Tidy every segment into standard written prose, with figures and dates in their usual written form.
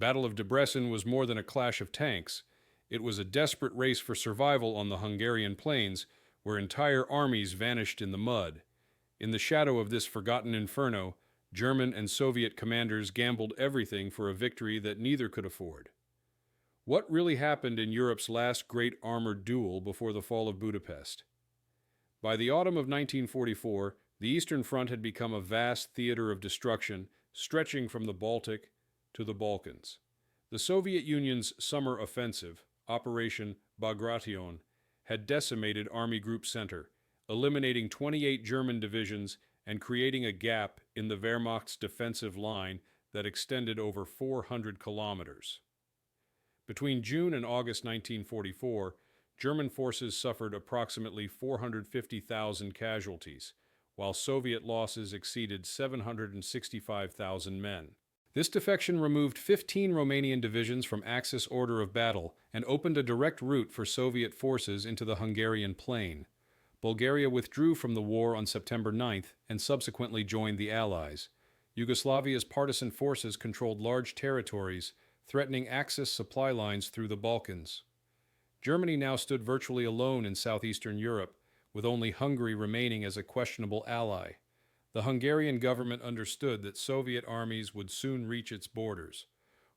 Battle of Debrecen was more than a clash of tanks. It was a desperate race for survival on the Hungarian plains, where entire armies vanished in the mud. In the shadow of this forgotten inferno, German and Soviet commanders gambled everything for a victory that neither could afford. What really happened in Europe's last great armored duel before the fall of Budapest? By the autumn of 1944, the Eastern Front had become a vast theater of destruction, stretching from the Baltic to the Balkans. The Soviet Union's summer offensive, Operation Bagration, had decimated Army Group Center, eliminating 28 German divisions and creating a gap in the Wehrmacht's defensive line that extended over 400 kilometers. Between June and August 1944, German forces suffered approximately 450,000 casualties, while Soviet losses exceeded 765,000 men. This defection removed 15 Romanian divisions from Axis order of battle and opened a direct route for Soviet forces into the Hungarian plain. Bulgaria withdrew from the war on September 9th and subsequently joined the Allies. Yugoslavia's partisan forces controlled large territories, threatening Axis supply lines through the Balkans. Germany now stood virtually alone in southeastern Europe, with only Hungary remaining as a questionable ally. The Hungarian government understood that Soviet armies would soon reach its borders.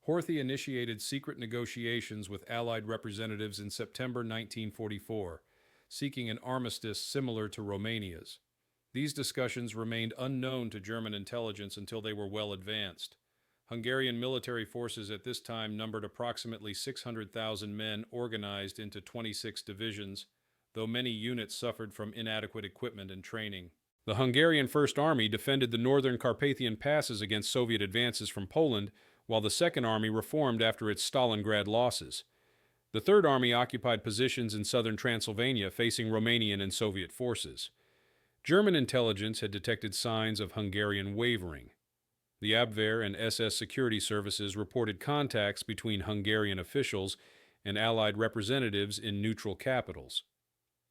Horthy initiated secret negotiations with Allied representatives in September 1944, seeking an armistice similar to Romania's. These discussions remained unknown to German intelligence until they were well advanced. Hungarian military forces at this time numbered approximately 600,000 men organized into 26 divisions, though many units suffered from inadequate equipment and training. The Hungarian First Army defended the northern Carpathian passes against Soviet advances from Poland, while the Second Army reformed after its Stalingrad losses. The Third Army occupied positions in southern Transylvania facing Romanian and Soviet forces. German intelligence had detected signs of Hungarian wavering. The Abwehr and SS security services reported contacts between Hungarian officials and Allied representatives in neutral capitals.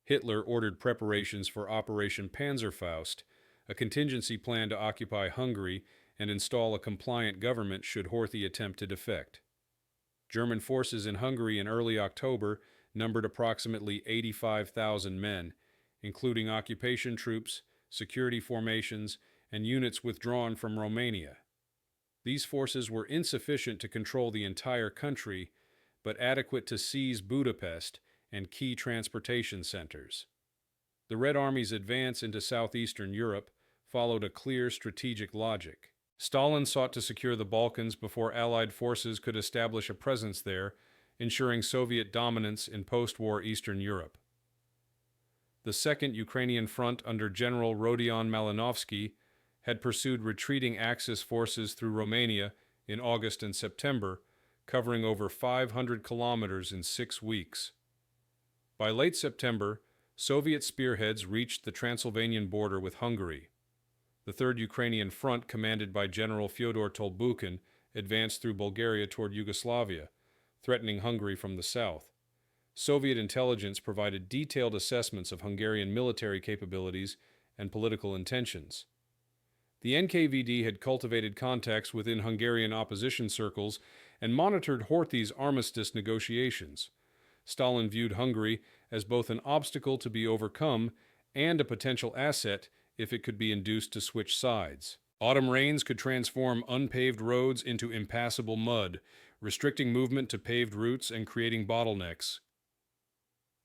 Hitler ordered preparations for Operation Panzerfaust, a contingency plan to occupy Hungary and install a compliant government should Horthy attempt to defect. German forces in Hungary in early October numbered approximately 85,000 men, including occupation troops, security formations, and units withdrawn from Romania. These forces were insufficient to control the entire country, but adequate to seize Budapest and key transportation centers. The Red Army's advance into southeastern Europe followed a clear strategic logic. Stalin sought to secure the Balkans before Allied forces could establish a presence there, ensuring Soviet dominance in post-war Eastern Europe. The Second Ukrainian Front under General Rodion Malinovsky had pursued retreating Axis forces through Romania in August and September, covering over 500 kilometers in 6 weeks. By late September, Soviet spearheads reached the Transylvanian border with Hungary. The Third Ukrainian Front, commanded by General Fyodor Tolbukhin, advanced through Bulgaria toward Yugoslavia, threatening Hungary from the south. Soviet intelligence provided detailed assessments of Hungarian military capabilities and political intentions. The NKVD had cultivated contacts within Hungarian opposition circles and monitored Horthy's armistice negotiations. Stalin viewed Hungary as both an obstacle to be overcome and a potential asset if it could be induced to switch sides. Autumn rains could transform unpaved roads into impassable mud, restricting movement to paved routes and creating bottlenecks.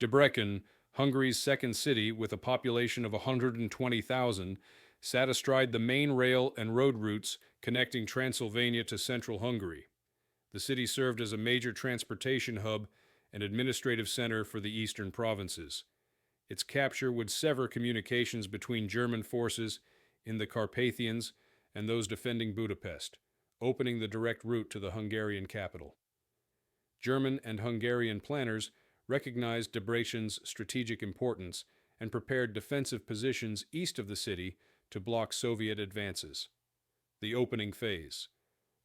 Debrecen, Hungary's second city with a population of 120,000, sat astride the main rail and road routes connecting Transylvania to central Hungary. The city served as a major transportation hub and administrative center for the eastern provinces. Its capture would sever communications between German forces in the Carpathians and those defending Budapest, opening the direct route to the Hungarian capital. German and Hungarian planners recognized Debrecen's strategic importance and prepared defensive positions east of the city to block Soviet advances. The opening phase.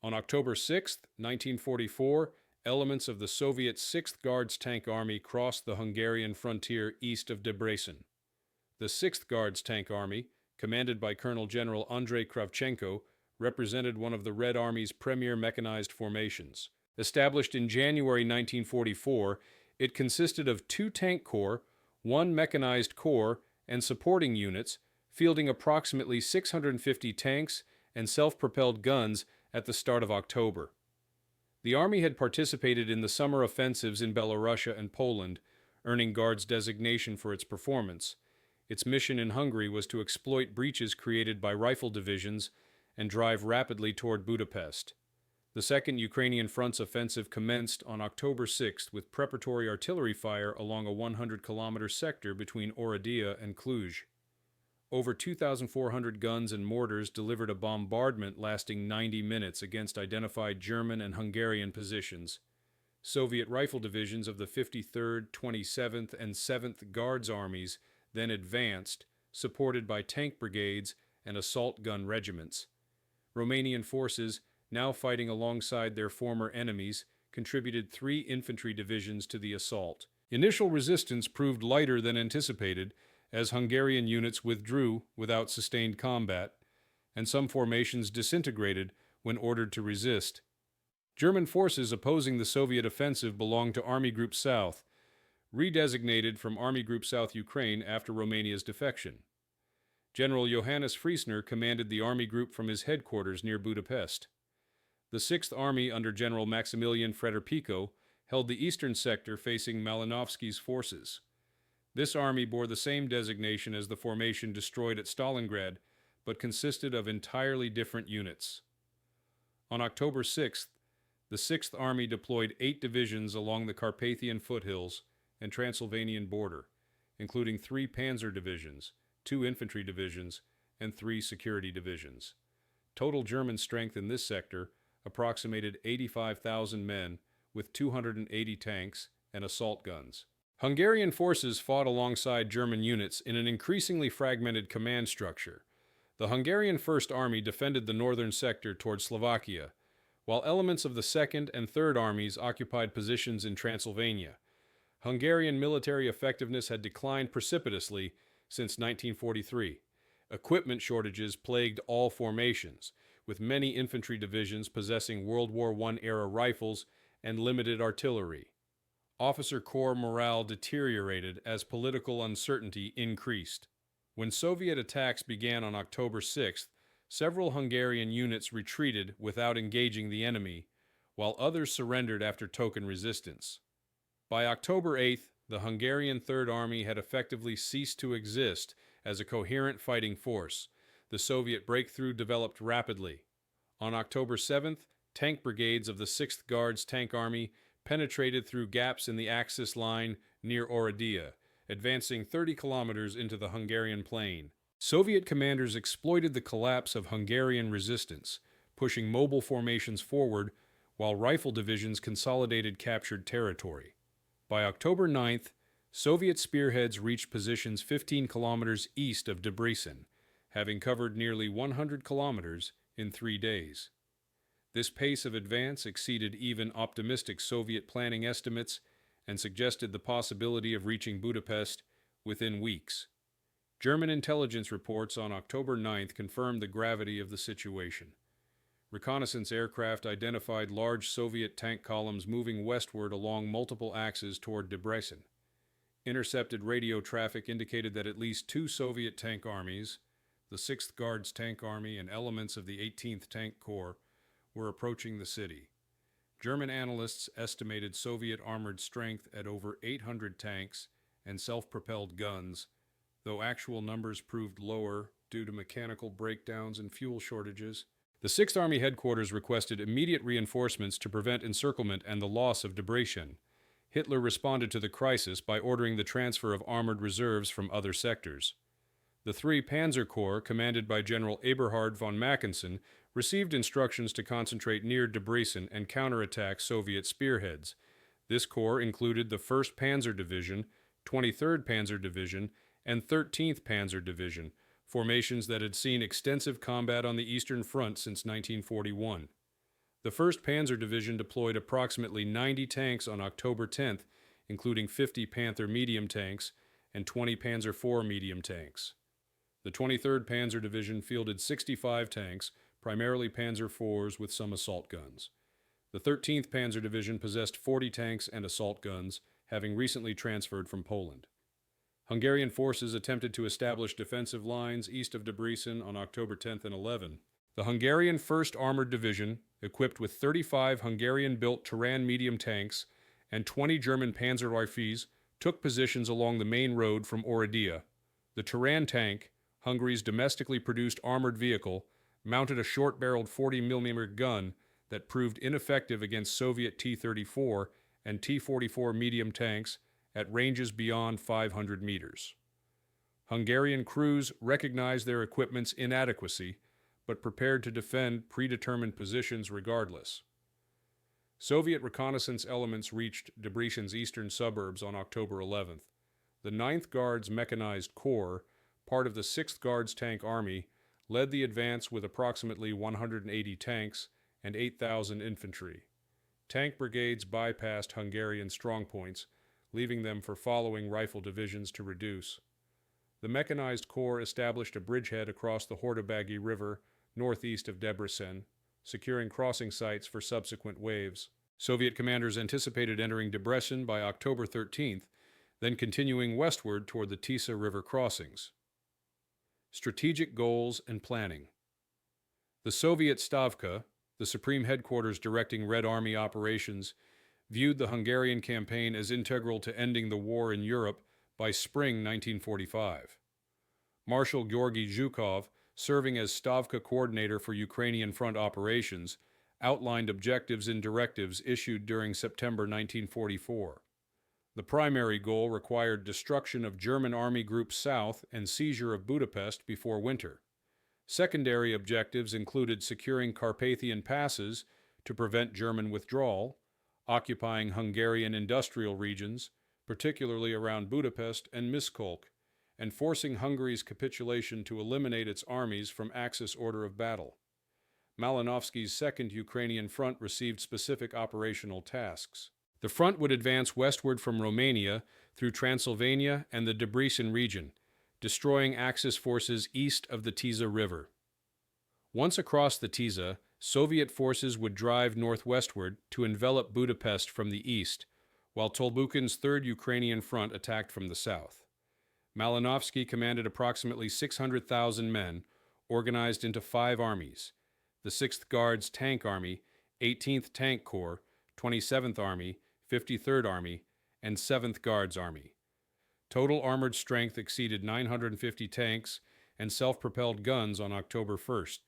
On October 6, 1944, elements of the Soviet 6th Guards Tank Army crossed the Hungarian frontier east of Debrecen. The 6th Guards Tank Army, commanded by Colonel General Andrei Kravchenko, represented one of the Red Army's premier mechanized formations. Established in January 1944, it consisted of 2 tank corps, 1 mechanized corps, and supporting units, fielding approximately 650 tanks and self-propelled guns at the start of October. The Army had participated in the summer offensives in Belorussia and Poland, earning Guards designation for its performance. Its mission in Hungary was to exploit breaches created by rifle divisions and drive rapidly toward Budapest. The Second Ukrainian Front's offensive commenced on October 6th with preparatory artillery fire along a 100-kilometer sector between Oradea and Cluj. Over 2,400 guns and mortars delivered a bombardment lasting 90 minutes against identified German and Hungarian positions. Soviet rifle divisions of the 53rd, 27th, and 7th Guards armies then advanced, supported by tank brigades and assault gun regiments. Romanian forces, now fighting alongside their former enemies, contributed 3 infantry divisions to the assault. Initial resistance proved lighter than anticipated, as Hungarian units withdrew without sustained combat, and some formations disintegrated when ordered to resist. German forces opposing the Soviet offensive belonged to Army Group South, redesignated from Army Group South Ukraine after Romania's defection. General Johannes Friesner commanded the Army Group from his headquarters near Budapest. The 6th Army under General Maximilian Frederico held the eastern sector facing Malinovsky's forces. This army bore the same designation as the formation destroyed at Stalingrad, but consisted of entirely different units. On October 6th, the 6th Army deployed 8 divisions along the Carpathian foothills and Transylvanian border, including 3 panzer divisions, 2 infantry divisions, and 3 security divisions. Total German strength in this sector approximated 85,000 men with 280 tanks and assault guns. Hungarian forces fought alongside German units in an increasingly fragmented command structure. The Hungarian First Army defended the northern sector toward Slovakia, while elements of the Second and Third Armies occupied positions in Transylvania. Hungarian military effectiveness had declined precipitously since 1943. Equipment shortages plagued all formations, with many infantry divisions possessing World War I-era rifles and limited artillery. Officer corps morale deteriorated as political uncertainty increased. When Soviet attacks began on October 6th, several Hungarian units retreated without engaging the enemy, while others surrendered after token resistance. By October 8th, the Hungarian Third Army had effectively ceased to exist as a coherent fighting force. The Soviet breakthrough developed rapidly. On October 7th, tank brigades of the 6th Guards Tank Army penetrated through gaps in the Axis line near Oradea, advancing 30 kilometers into the Hungarian plain. Soviet commanders exploited the collapse of Hungarian resistance, pushing mobile formations forward while rifle divisions consolidated captured territory. By October 9th, Soviet spearheads reached positions 15 kilometers east of Debrecen, having covered nearly 100 kilometers in 3 days. This pace of advance exceeded even optimistic Soviet planning estimates and suggested the possibility of reaching Budapest within weeks. German intelligence reports on October 9th confirmed the gravity of the situation. Reconnaissance aircraft identified large Soviet tank columns moving westward along multiple axes toward Debrecen. Intercepted radio traffic indicated that at least 2 Soviet tank armies, the 6th Guards Tank Army and elements of the 18th Tank Corps, were approaching the city. German analysts estimated Soviet armored strength at over 800 tanks and self-propelled guns, though actual numbers proved lower due to mechanical breakdowns and fuel shortages. The 6th Army headquarters requested immediate reinforcements to prevent encirclement and the loss of Debrecen. Hitler responded to the crisis by ordering the transfer of armored reserves from other sectors. The 3 Panzer Corps, commanded by General Eberhard von Mackensen, received instructions to concentrate near Debrecen and counterattack Soviet spearheads. This corps included the 1st Panzer Division, 23rd Panzer Division, and 13th Panzer Division, formations that had seen extensive combat on the Eastern Front since 1941. The 1st Panzer Division deployed approximately 90 tanks on October 10th, including 50 Panther medium tanks and 20 Panzer IV medium tanks. The 23rd Panzer Division fielded 65 tanks, primarily Panzer IVs with some assault guns. The 13th Panzer Division possessed 40 tanks and assault guns, having recently transferred from Poland. Hungarian forces attempted to establish defensive lines east of Debrecen on October 10th and 11th. The Hungarian 1st Armored Division, equipped with 35 Hungarian-built Turan medium tanks and 20 German Panzerwehrpfs, took positions along the main road from Oradea. The Turan tank, Hungary's domestically produced armored vehicle, mounted a short-barreled 40mm gun that proved ineffective against Soviet T-34 and T-44 medium tanks at ranges beyond 500 meters. Hungarian crews recognized their equipment's inadequacy, but prepared to defend predetermined positions regardless. Soviet reconnaissance elements reached Debrecen's eastern suburbs on October 11th. The 9th Guards Mechanized Corps, part of the 6th Guards Tank Army, led the advance with approximately 180 tanks and 8,000 infantry. Tank brigades bypassed Hungarian strongpoints, leaving them for following rifle divisions to reduce. The Mechanized Corps established a bridgehead across the Hortobágy River northeast of Debrecen, securing crossing sites for subsequent waves. Soviet commanders anticipated entering Debrecen by October 13th, then continuing westward toward the Tisza River crossings. Strategic goals and planning. The Soviet Stavka, the supreme headquarters directing Red Army operations, viewed the Hungarian campaign as integral to ending the war in Europe by spring 1945. Marshal Georgy Zhukov, serving as Stavka coordinator for Ukrainian front operations, outlined objectives in directives issued during September 1944. The primary goal required destruction of German Army Group South and seizure of Budapest before winter. Secondary objectives included securing Carpathian passes to prevent German withdrawal, occupying Hungarian industrial regions, particularly around Budapest and Miskolc, and forcing Hungary's capitulation to eliminate its armies from Axis order of battle. Malinovsky's Second Ukrainian Front received specific operational tasks. The front would advance westward from Romania through Transylvania and the Debrecen region, destroying Axis forces east of the Tisza River. Once across the Tisza, Soviet forces would drive northwestward to envelop Budapest from the east, while Tolbukin's Third Ukrainian Front attacked from the south. Malinovsky commanded approximately 600,000 men, organized into 5 armies: the 6th Guards Tank Army, 18th Tank Corps, 27th Army, 53rd Army, and 7th Guards Army. Total armored strength exceeded 950 tanks and self-propelled guns on October 1st,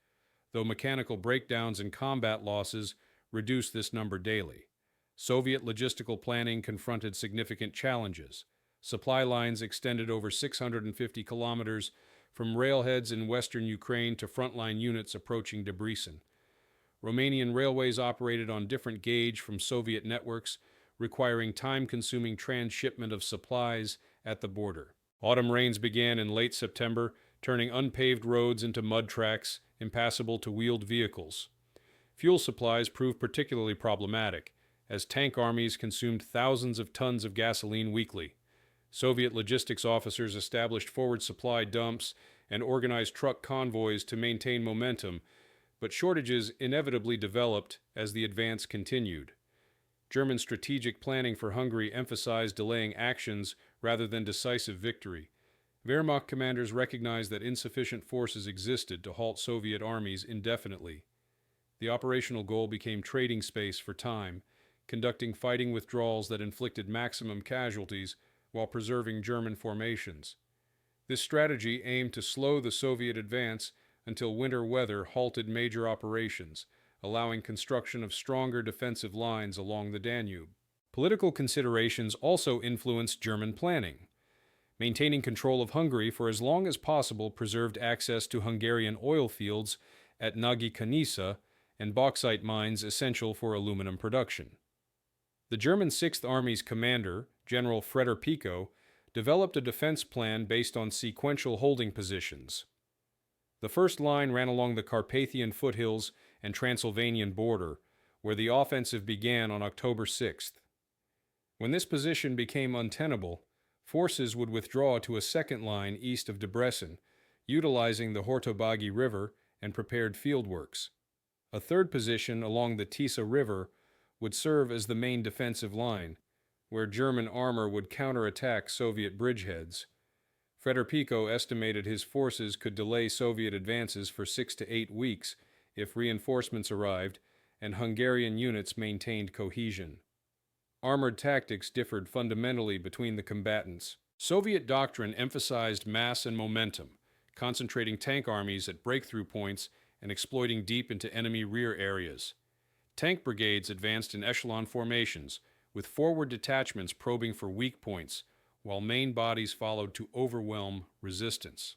though mechanical breakdowns and combat losses reduced this number daily. Soviet logistical planning confronted significant challenges. Supply lines extended over 650 kilometers from railheads in western Ukraine to frontline units approaching Debrecen. Romanian railways operated on different gauge from Soviet networks, requiring time-consuming transshipment of supplies at the border. Autumn rains began in late September, turning unpaved roads into mud tracks, impassable to wheeled vehicles. Fuel supplies proved particularly problematic, as tank armies consumed thousands of tons of gasoline weekly. Soviet logistics officers established forward supply dumps and organized truck convoys to maintain momentum, but shortages inevitably developed as the advance continued. German strategic planning for Hungary emphasized delaying actions rather than decisive victory. Wehrmacht commanders recognized that insufficient forces existed to halt Soviet armies indefinitely. The operational goal became trading space for time, conducting fighting withdrawals that inflicted maximum casualties while preserving German formations. This strategy aimed to slow the Soviet advance until winter weather halted major operations, allowing construction of stronger defensive lines along the Danube. Political considerations also influenced German planning. Maintaining control of Hungary for as long as possible preserved access to Hungarian oil fields at Nagy Kanisa and bauxite mines essential for aluminum production. The German 6th Army's commander, General Freder Pico, developed a defense plan based on sequential holding positions. The first line ran along the Carpathian foothills and Transylvanian border, where the offensive began on October 6th. When this position became untenable, forces would withdraw to a second line east of Debrecen, utilizing the Hortobágy River and prepared fieldworks. A third position along the Tisza River would serve as the main defensive line, where German armor would counterattack Soviet bridgeheads. Frederico estimated his forces could delay Soviet advances for 6 to 8 weeks if reinforcements arrived and Hungarian units maintained cohesion. Armored tactics differed fundamentally between the combatants. Soviet doctrine emphasized mass and momentum, concentrating tank armies at breakthrough points and exploiting deep into enemy rear areas. Tank brigades advanced in echelon formations, with forward detachments probing for weak points, while main bodies followed to overwhelm resistance.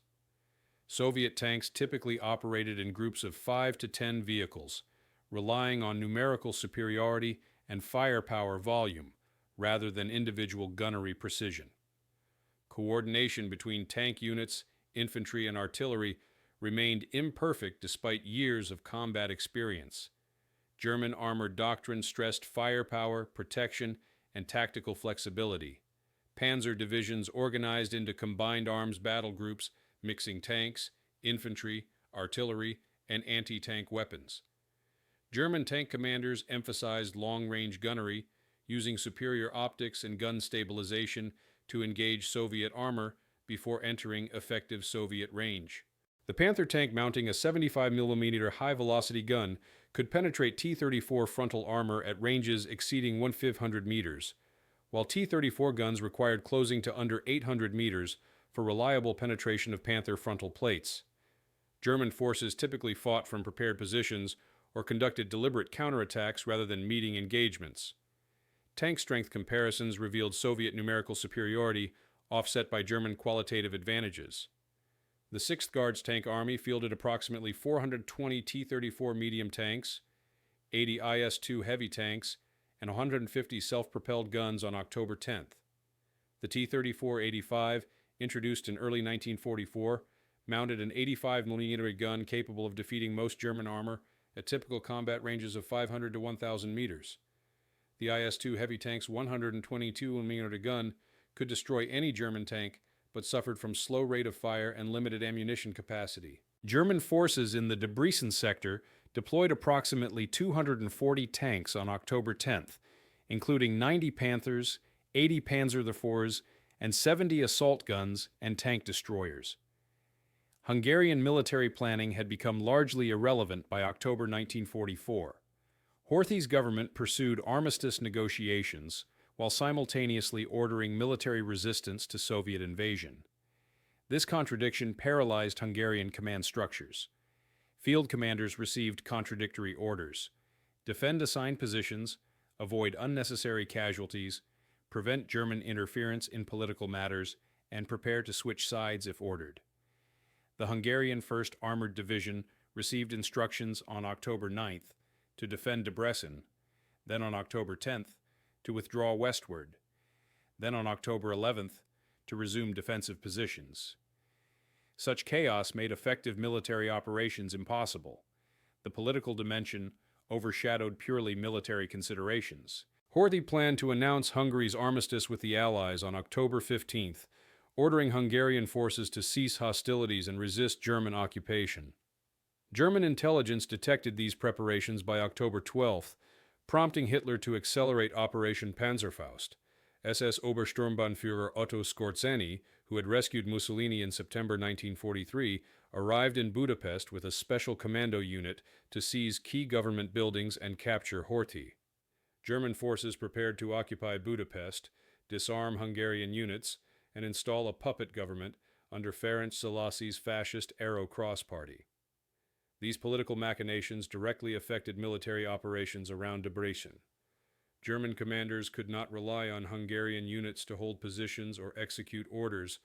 Soviet tanks typically operated in groups of 5 to 10 vehicles, relying on numerical superiority and firepower volume, rather than individual gunnery precision. Coordination between tank units, infantry, and artillery remained imperfect despite years of combat experience. German armored doctrine stressed firepower, protection, and tactical flexibility. Panzer divisions organized into combined arms battle groups, mixing tanks, infantry, artillery, and anti-tank weapons. German tank commanders emphasized long-range gunnery, using superior optics and gun stabilization to engage Soviet armor before entering effective Soviet range. The Panther tank mounting a 75mm high-velocity gun could penetrate T-34 frontal armor at ranges exceeding 1,500 meters, while T-34 guns required closing to under 800 meters for reliable penetration of Panther frontal plates. German forces typically fought from prepared positions or conducted deliberate counterattacks rather than meeting engagements. Tank strength comparisons revealed Soviet numerical superiority offset by German qualitative advantages. The 6th Guards Tank Army fielded approximately 420 T-34 medium tanks, 80 IS-2 heavy tanks, and 150 self-propelled guns on October 10th. The T-34-85, introduced in early 1944, mounted an 85mm gun capable of defeating most German armor at typical combat ranges of 500 to 1,000 meters. The IS-2 heavy tank's 122mm gun could destroy any German tank, but suffered from slow rate of fire and limited ammunition capacity. German forces in the Debrecen sector deployed approximately 240 tanks on October 10th, including 90 Panthers, 80 Panzer IVs, and 70 assault guns and tank destroyers. Hungarian military planning had become largely irrelevant by October 1944. Horthy's government pursued armistice negotiations while simultaneously ordering military resistance to Soviet invasion. This contradiction paralyzed Hungarian command structures. Field commanders received contradictory orders: defend assigned positions, avoid unnecessary casualties, prevent German interference in political matters, and prepare to switch sides if ordered. The Hungarian 1st Armored Division received instructions on October 9th to defend Debrecen, then on October 10th to withdraw westward, then on October 11th to resume defensive positions. Such chaos made effective military operations impossible. The political dimension overshadowed purely military considerations. Horthy planned to announce Hungary's armistice with the Allies on October 15th, ordering Hungarian forces to cease hostilities and resist German occupation. German intelligence detected these preparations by October 12th, prompting Hitler to accelerate Operation Panzerfaust. SS Obersturmbannführer Otto Skorzeny, who had rescued Mussolini in September 1943, arrived in Budapest with a special commando unit to seize key government buildings and capture Horthy. German forces prepared to occupy Budapest, disarm Hungarian units, and install a puppet government under Ferenc Szalasi's fascist Arrow Cross Party. These political machinations directly affected military operations around Debrecen. German commanders could not rely on Hungarian units to hold positions or execute orders.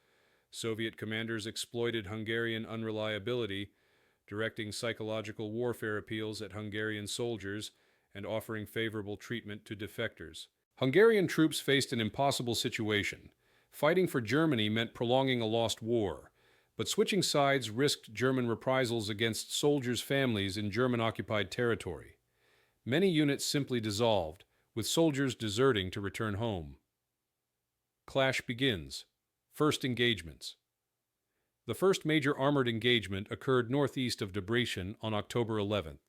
Soviet commanders exploited Hungarian unreliability, directing psychological warfare appeals at Hungarian soldiers and offering favorable treatment to defectors. Hungarian troops faced an impossible situation. Fighting for Germany meant prolonging a lost war, but switching sides risked German reprisals against soldiers' families in German-occupied territory. Many units simply dissolved, with soldiers deserting to return home. Clash begins. First engagements. The first major armored engagement occurred northeast of Debrecen on October 11th.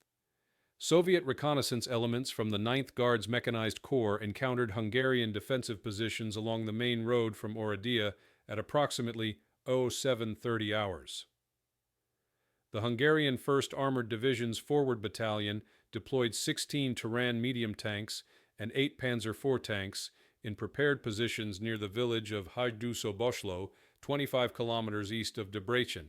Soviet reconnaissance elements from the 9th Guards Mechanized Corps encountered Hungarian defensive positions along the main road from Oradea at approximately 0730 hours. The Hungarian 1st Armored Division's forward battalion deployed 16 Turan medium tanks and 8 Panzer IV tanks in prepared positions near the village of Hajdúszoboszló, 25 kilometers east of Debrecen.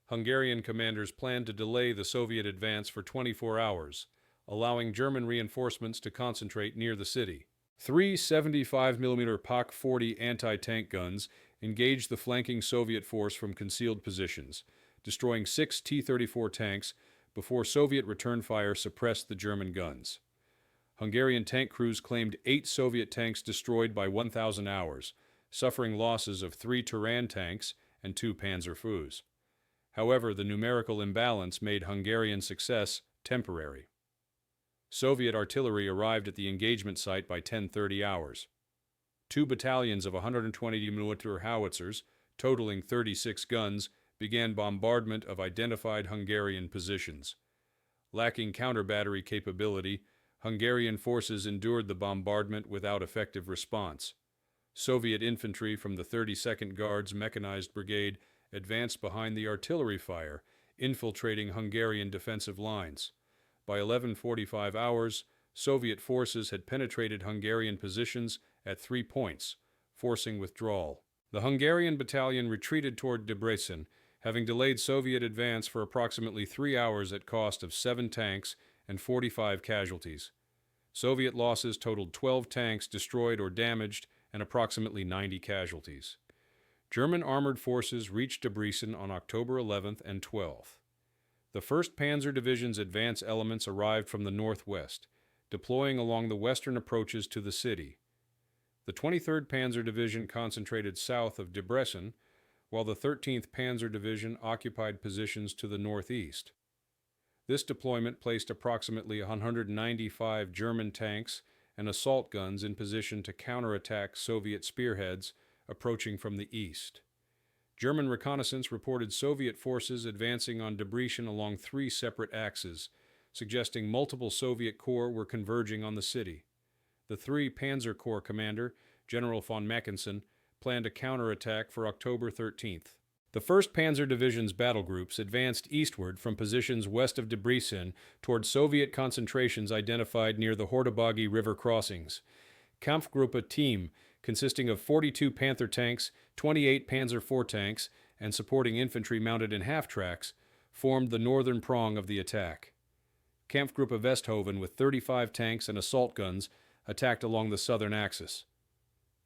Hungarian commanders planned to delay the Soviet advance for 24 hours, allowing German reinforcements to concentrate near the city. 3 75mm PaK-40 anti-tank guns engaged the flanking Soviet force from concealed positions, destroying 6 T-34 tanks before Soviet return fire suppressed the German guns. Hungarian tank crews claimed 8 Soviet tanks destroyed by 1,000 hours, suffering losses of 3 Turan tanks and 2 Panzer IVs. However, the numerical imbalance made Hungarian success temporary. Soviet artillery arrived at the engagement site by 10:30 hours. 2 battalions of 120mm howitzers, totaling 36 guns, began bombardment of identified Hungarian positions. Lacking counter-battery capability, Hungarian forces endured the bombardment without effective response. Soviet infantry from the 32nd Guards Mechanized Brigade advanced behind the artillery fire, infiltrating Hungarian defensive lines. By 11:45 hours, Soviet forces had penetrated Hungarian positions at 3 points, forcing withdrawal. The Hungarian battalion retreated toward Debrecen, having delayed Soviet advance for approximately 3 hours at cost of 7 tanks and 45 casualties. Soviet losses totaled 12 tanks destroyed or damaged and approximately 90 casualties. German armored forces reached Debrecen on October 11th and 12th. The 1st Panzer Division's advance elements arrived from the northwest, deploying along the western approaches to the city. The 23rd Panzer Division concentrated south of Debrecen, while the 13th Panzer Division occupied positions to the northeast. This deployment placed approximately 195 German tanks and assault guns in position to counterattack Soviet spearheads approaching from the east. German reconnaissance reported Soviet forces advancing on Debrecen along 3 separate axes, suggesting multiple Soviet corps were converging on the city. The 3 Panzer Corps commander, General von Mackensen, planned a counterattack for October 13th. The 1st Panzer Division's battle groups advanced eastward from positions west of Debrecen toward Soviet concentrations identified near the Hortobagi River crossings. Kampfgruppe Team, consisting of 42 Panther tanks, 28 Panzer IV tanks, and supporting infantry mounted in half-tracks, formed the northern prong of the attack. Kampfgruppe Westhoven, with 35 tanks and assault guns, attacked along the southern axis.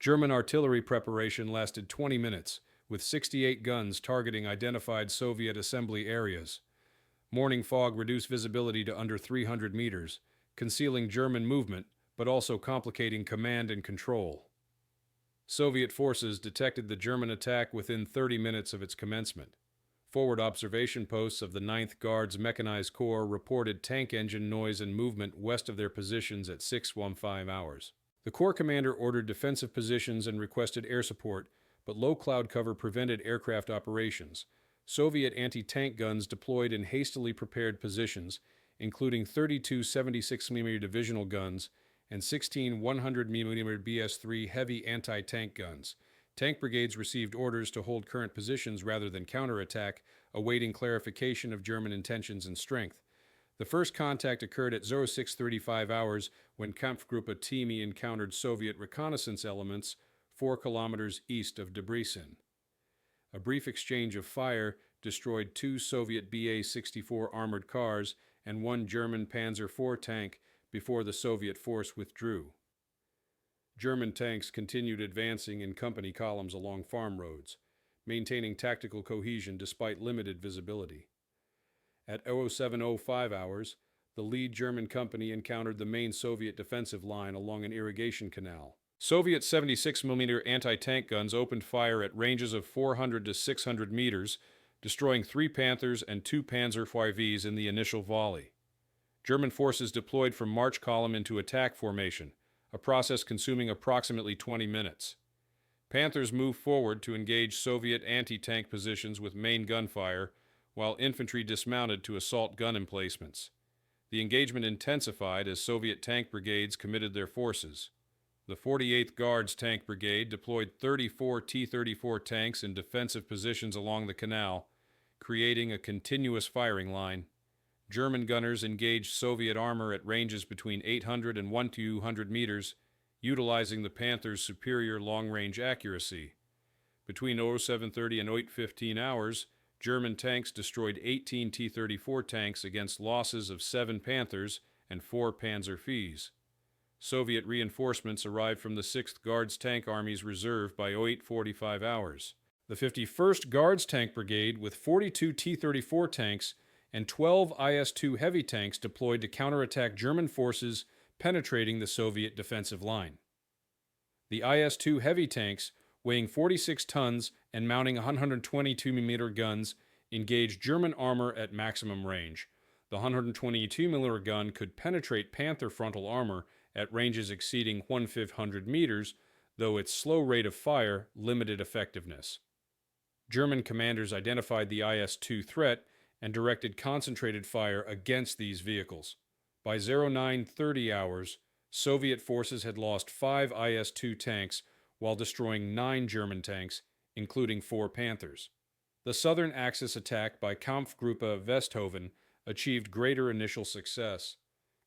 German artillery preparation lasted 20 minutes, with 68 guns targeting identified Soviet assembly areas. Morning fog reduced visibility to under 300 meters, concealing German movement, but also complicating command and control. Soviet forces detected the German attack within 30 minutes of its commencement. Forward observation posts of the 9th Guards Mechanized Corps reported tank engine noise and movement west of their positions at 6:15 hours. The Corps commander ordered defensive positions and requested air support, but low cloud cover prevented aircraft operations. Soviet anti-tank guns deployed in hastily prepared positions, including 32 76mm divisional guns and 16 100mm BS-3 heavy anti-tank guns. Tank brigades received orders to hold current positions rather than counterattack, awaiting clarification of German intentions and strength. The first contact occurred at 0635 hours when Kampfgruppe Team encountered Soviet reconnaissance elements 4 kilometers east of Debrecen. A brief exchange of fire destroyed 2 Soviet BA-64 armored cars and 1 German Panzer IV tank before the Soviet force withdrew. German tanks continued advancing in company columns along farm roads, maintaining tactical cohesion despite limited visibility. At 0705 hours, the lead German company encountered the main Soviet defensive line along an irrigation canal. Soviet 76mm anti-tank guns opened fire at ranges of 400 to 600 meters, destroying 3 Panthers and 2 Panzer IVs in the initial volley. German forces deployed from march column into attack formation, a process consuming approximately 20 minutes. Panthers moved forward to engage Soviet anti-tank positions with main gunfire, while infantry dismounted to assault gun emplacements. The engagement intensified as Soviet tank brigades committed their forces. The 48th Guards Tank Brigade deployed 34 T-34 tanks in defensive positions along the canal, creating a continuous firing line. German gunners engaged Soviet armor at ranges between 800 and 1,200 meters, utilizing the Panthers' superior long-range accuracy. Between 0730 and 0815 hours, German tanks destroyed 18 T-34 tanks against losses of 7 Panthers and 4 Panzer Vs. Soviet reinforcements arrived from the 6th Guards Tank Army's reserve by 0845 hours. The 51st Guards Tank Brigade, with 42 T-34 tanks and 12 IS-2 heavy tanks deployed to counterattack German forces penetrating the Soviet defensive line. The IS-2 heavy tanks, weighing 46 tons and mounting 122mm guns, engaged German armor at maximum range. The 122mm gun could penetrate Panther frontal armor at ranges exceeding 1,500 meters, though its slow rate of fire limited effectiveness. German commanders identified the IS-2 threat and directed concentrated fire against these vehicles. By 0930 hours, Soviet forces had lost 5 IS-2 tanks while destroying 9 German tanks, including 4 Panthers. The Southern Axis attack by Kampfgruppe Westhofen achieved greater initial success.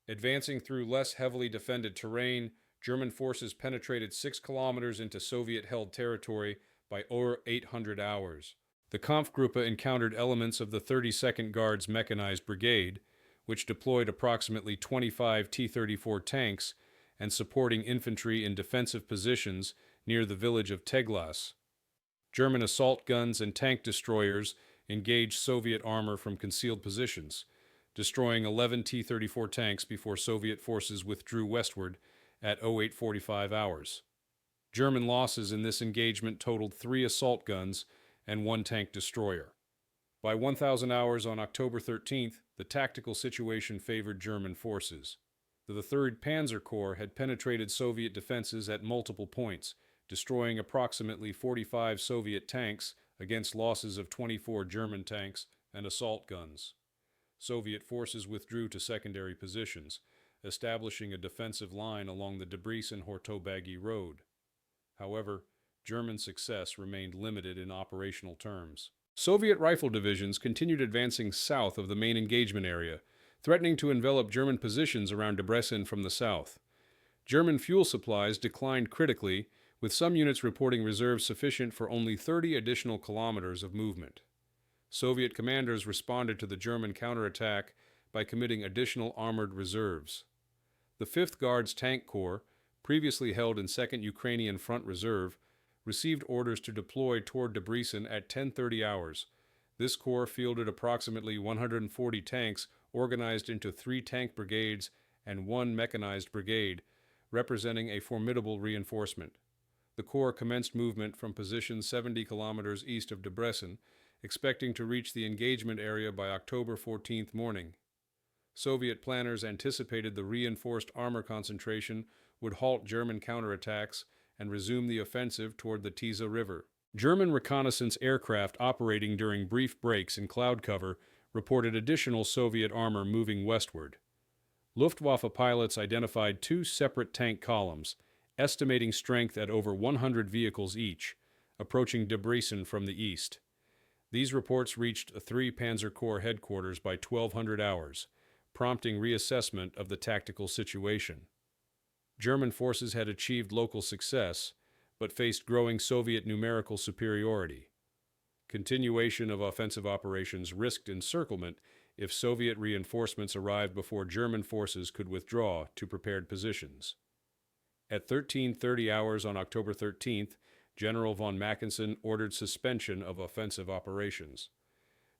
Advancing through less heavily defended terrain, German forces penetrated 6 kilometers into Soviet-held territory by 0800 hours. The Kampfgruppe encountered elements of the 32nd Guards Mechanized Brigade, which deployed approximately 25 T-34 tanks and supporting infantry in defensive positions near the village of Teglas. German assault guns and tank destroyers engaged Soviet armor from concealed positions, destroying 11 T-34 tanks before Soviet forces withdrew westward at 0845 hours. German losses in this engagement totaled 3 assault guns and 1 tank destroyer. By 1,000 hours on October 13th, the tactical situation favored German forces. The 3rd Panzer Corps had penetrated Soviet defenses at multiple points, destroying approximately 45 Soviet tanks against losses of 24 German tanks and assault guns. Soviet forces withdrew to secondary positions, establishing a defensive line along the Debrecen-Hortobagi road. However, German success remained limited in operational terms. Soviet rifle divisions continued advancing south of the main engagement area, threatening to envelop German positions around Debrecen from the south. German fuel supplies declined critically, with some units reporting reserves sufficient for only 30 additional kilometers of movement. Soviet commanders responded to the German counterattack by committing additional armored reserves. The 5th Guards Tank Corps, previously held in 2nd Ukrainian Front Reserve, received orders to deploy toward Debrecen at 10:30 hours. This corps fielded approximately 140 tanks organized into 3 tank brigades and 1 mechanized brigade, representing a formidable reinforcement. The corps commenced movement from positions 70 kilometers east of Debrecen, expecting to reach the engagement area by October 14th morning. Soviet planners anticipated the reinforced armor concentration would halt German counterattacks and resume the offensive toward the Tisza River. German reconnaissance aircraft operating during brief breaks in cloud cover reported additional Soviet armor moving westward. Luftwaffe pilots identified 2 separate tank columns, estimating strength at over 100 vehicles each, approaching Debrecen from the east. These reports reached a 3 Panzer Corps headquarters by 1200 hours, prompting reassessment of the tactical situation. German forces had achieved local success, but faced growing Soviet numerical superiority. Continuation of offensive operations risked encirclement if Soviet reinforcements arrived before German forces could withdraw to prepared positions. At 13:30 hours on October 13th, General von Mackensen ordered suspension of offensive operations.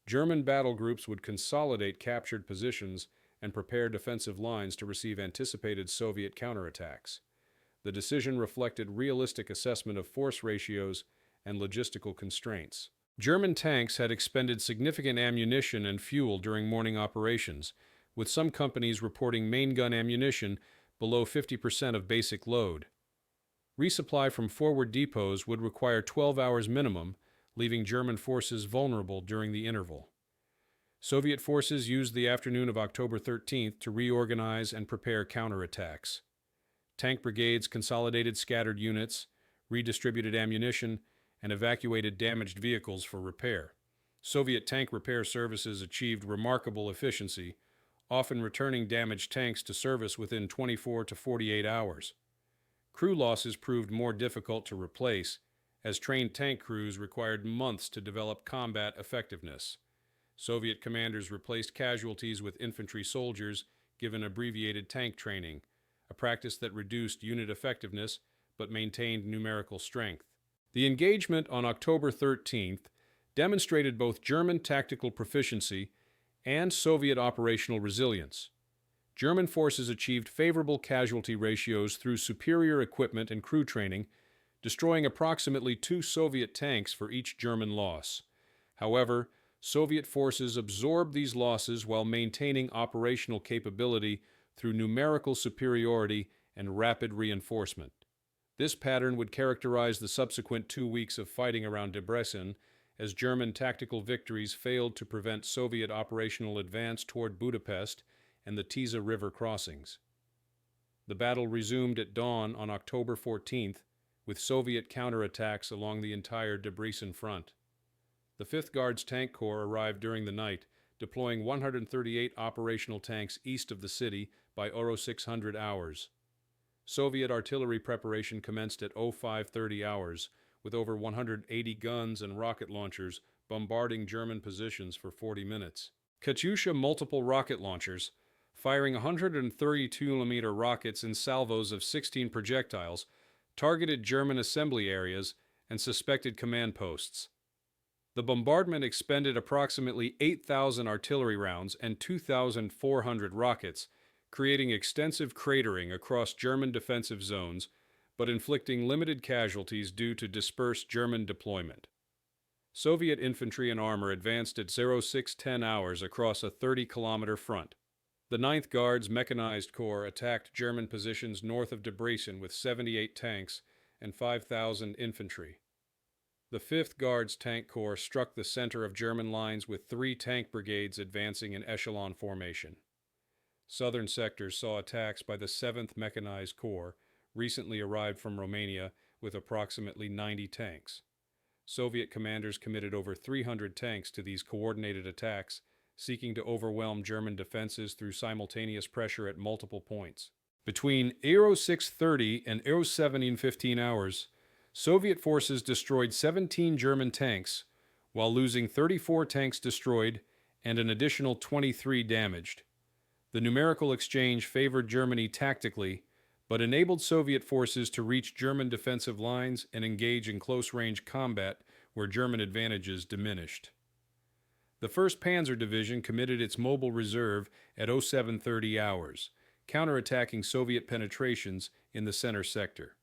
German battle groups would consolidate captured positions and prepare defensive lines to receive anticipated Soviet counterattacks. The decision reflected realistic assessment of force ratios and logistical constraints. German tanks had expended significant ammunition and fuel during morning operations, with some companies reporting main gun ammunition below 50% of basic load. Resupply from forward depots would require 12 hours minimum, leaving German forces vulnerable during the interval. Soviet forces used the afternoon of October 13th to reorganize and prepare counterattacks. Tank brigades consolidated scattered units, redistributed ammunition, and evacuated damaged vehicles for repair. Soviet tank repair services achieved remarkable efficiency, often returning damaged tanks to service within 24 to 48 hours. Crew losses proved more difficult to replace, as trained tank crews required months to develop combat effectiveness. Soviet commanders replaced casualties with infantry soldiers given abbreviated tank training, a practice that reduced unit effectiveness but maintained numerical strength. The engagement on October 13th demonstrated both German tactical proficiency and Soviet operational resilience. German forces achieved favorable casualty ratios through superior equipment and crew training, destroying approximately 2 Soviet tanks for each German loss. However, Soviet forces absorbed these losses while maintaining operational capability through numerical superiority and rapid reinforcement. This pattern would characterize the subsequent 2 weeks of fighting around Debrecen, as German tactical victories failed to prevent Soviet operational advance toward Budapest and the Tisza River crossings. The battle resumed at dawn on October 14th, with Soviet counterattacks along the entire Debrecen front. The 5th Guards Tank Corps arrived during the night, deploying 138 operational tanks east of the city by 0600 hours. Soviet artillery preparation commenced at 0530 hours, with over 180 guns and rocket launchers bombarding German positions for 40 minutes. Katyusha multiple rocket launchers, firing 132mm rockets in salvos of 16 projectiles, targeted German assembly areas and suspected command posts. The bombardment expended approximately 8,000 artillery rounds and 2,400 rockets, creating extensive cratering across German defensive zones, but inflicting limited casualties due to dispersed German deployment. Soviet infantry and armor advanced at 0610 hours across a 30-kilometer front. The 9th Guards Mechanized Corps attacked German positions north of Debrecen with 78 tanks and 5,000 infantry. The 5th Guards Tank Corps struck the center of German lines with 3 tank brigades advancing in echelon formation. Southern sectors saw attacks by the 7th Mechanized Corps, recently arrived from Romania with approximately 90 tanks. Soviet commanders committed over 300 tanks to these coordinated attacks, seeking to overwhelm German defenses through simultaneous pressure at multiple points. Between 0630 and 0715 hours, Soviet forces destroyed 17 German tanks, while losing 34 tanks destroyed and an additional 23 damaged. The numerical exchange favored Germany tactically, but enabled Soviet forces to reach German defensive lines and engage in close-range combat where German advantages diminished. The 1st Panzer Division committed its mobile reserve at 0730 hours, counterattacking Soviet penetrations in the center sector.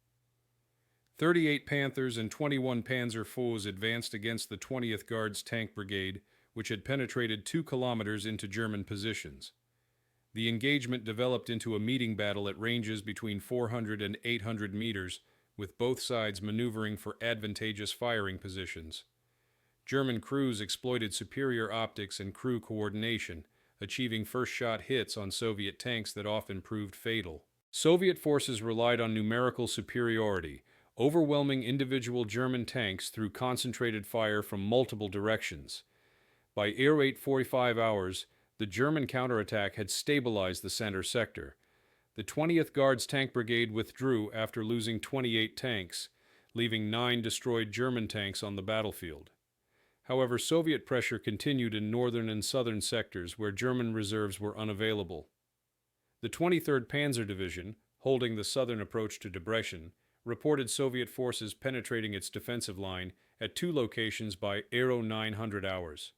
38 Panthers and 21 Panzer foes advanced against the 20th Guards Tank Brigade, which had penetrated 2 kilometers into German positions. The engagement developed into a meeting battle at ranges between 400 and 800 meters, with both sides maneuvering for advantageous firing positions. German crews exploited superior optics and crew coordination, achieving first-shot hits on Soviet tanks that often proved fatal. Soviet forces relied on numerical superiority, overwhelming individual German tanks through concentrated fire from multiple directions. By 0845 hours, the German counterattack had stabilized the center sector. The 20th Guards Tank Brigade withdrew after losing 28 tanks, leaving 9 destroyed German tanks on the battlefield. However, Soviet pressure continued in northern and southern sectors where German reserves were unavailable. The 23rd Panzer Division, holding the southern approach to Debrecen, reported Soviet forces penetrating its defensive line at 2 locations by 0900 hours.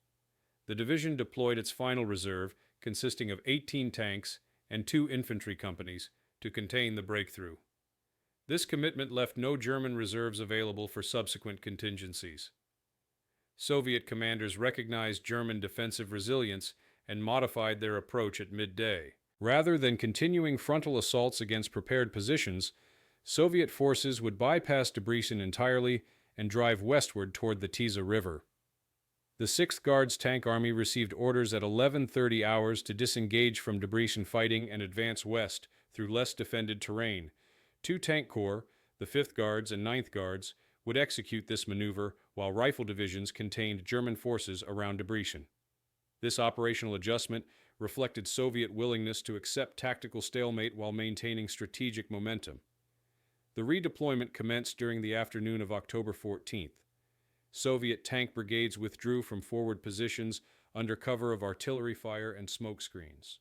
The division deployed its final reserve, consisting of 18 tanks and 2 infantry companies, to contain the breakthrough. This commitment left no German reserves available for subsequent contingencies. Soviet commanders recognized German defensive resilience and modified their approach at midday. Rather than continuing frontal assaults against prepared positions, Soviet forces would bypass Debrecen entirely and drive westward toward the Tisza River. The 6th Guards Tank Army received orders at 11:30 hours to disengage from Debrecen fighting and advance west through less defended terrain. 2 tank corps, the 5th Guards and 9th Guards, would execute this maneuver while rifle divisions contained German forces around Debrecen. This operational adjustment reflected Soviet willingness to accept tactical stalemate while maintaining strategic momentum. The redeployment commenced during the afternoon of October 14th. Soviet tank brigades withdrew from forward positions under cover of artillery fire and smoke screens.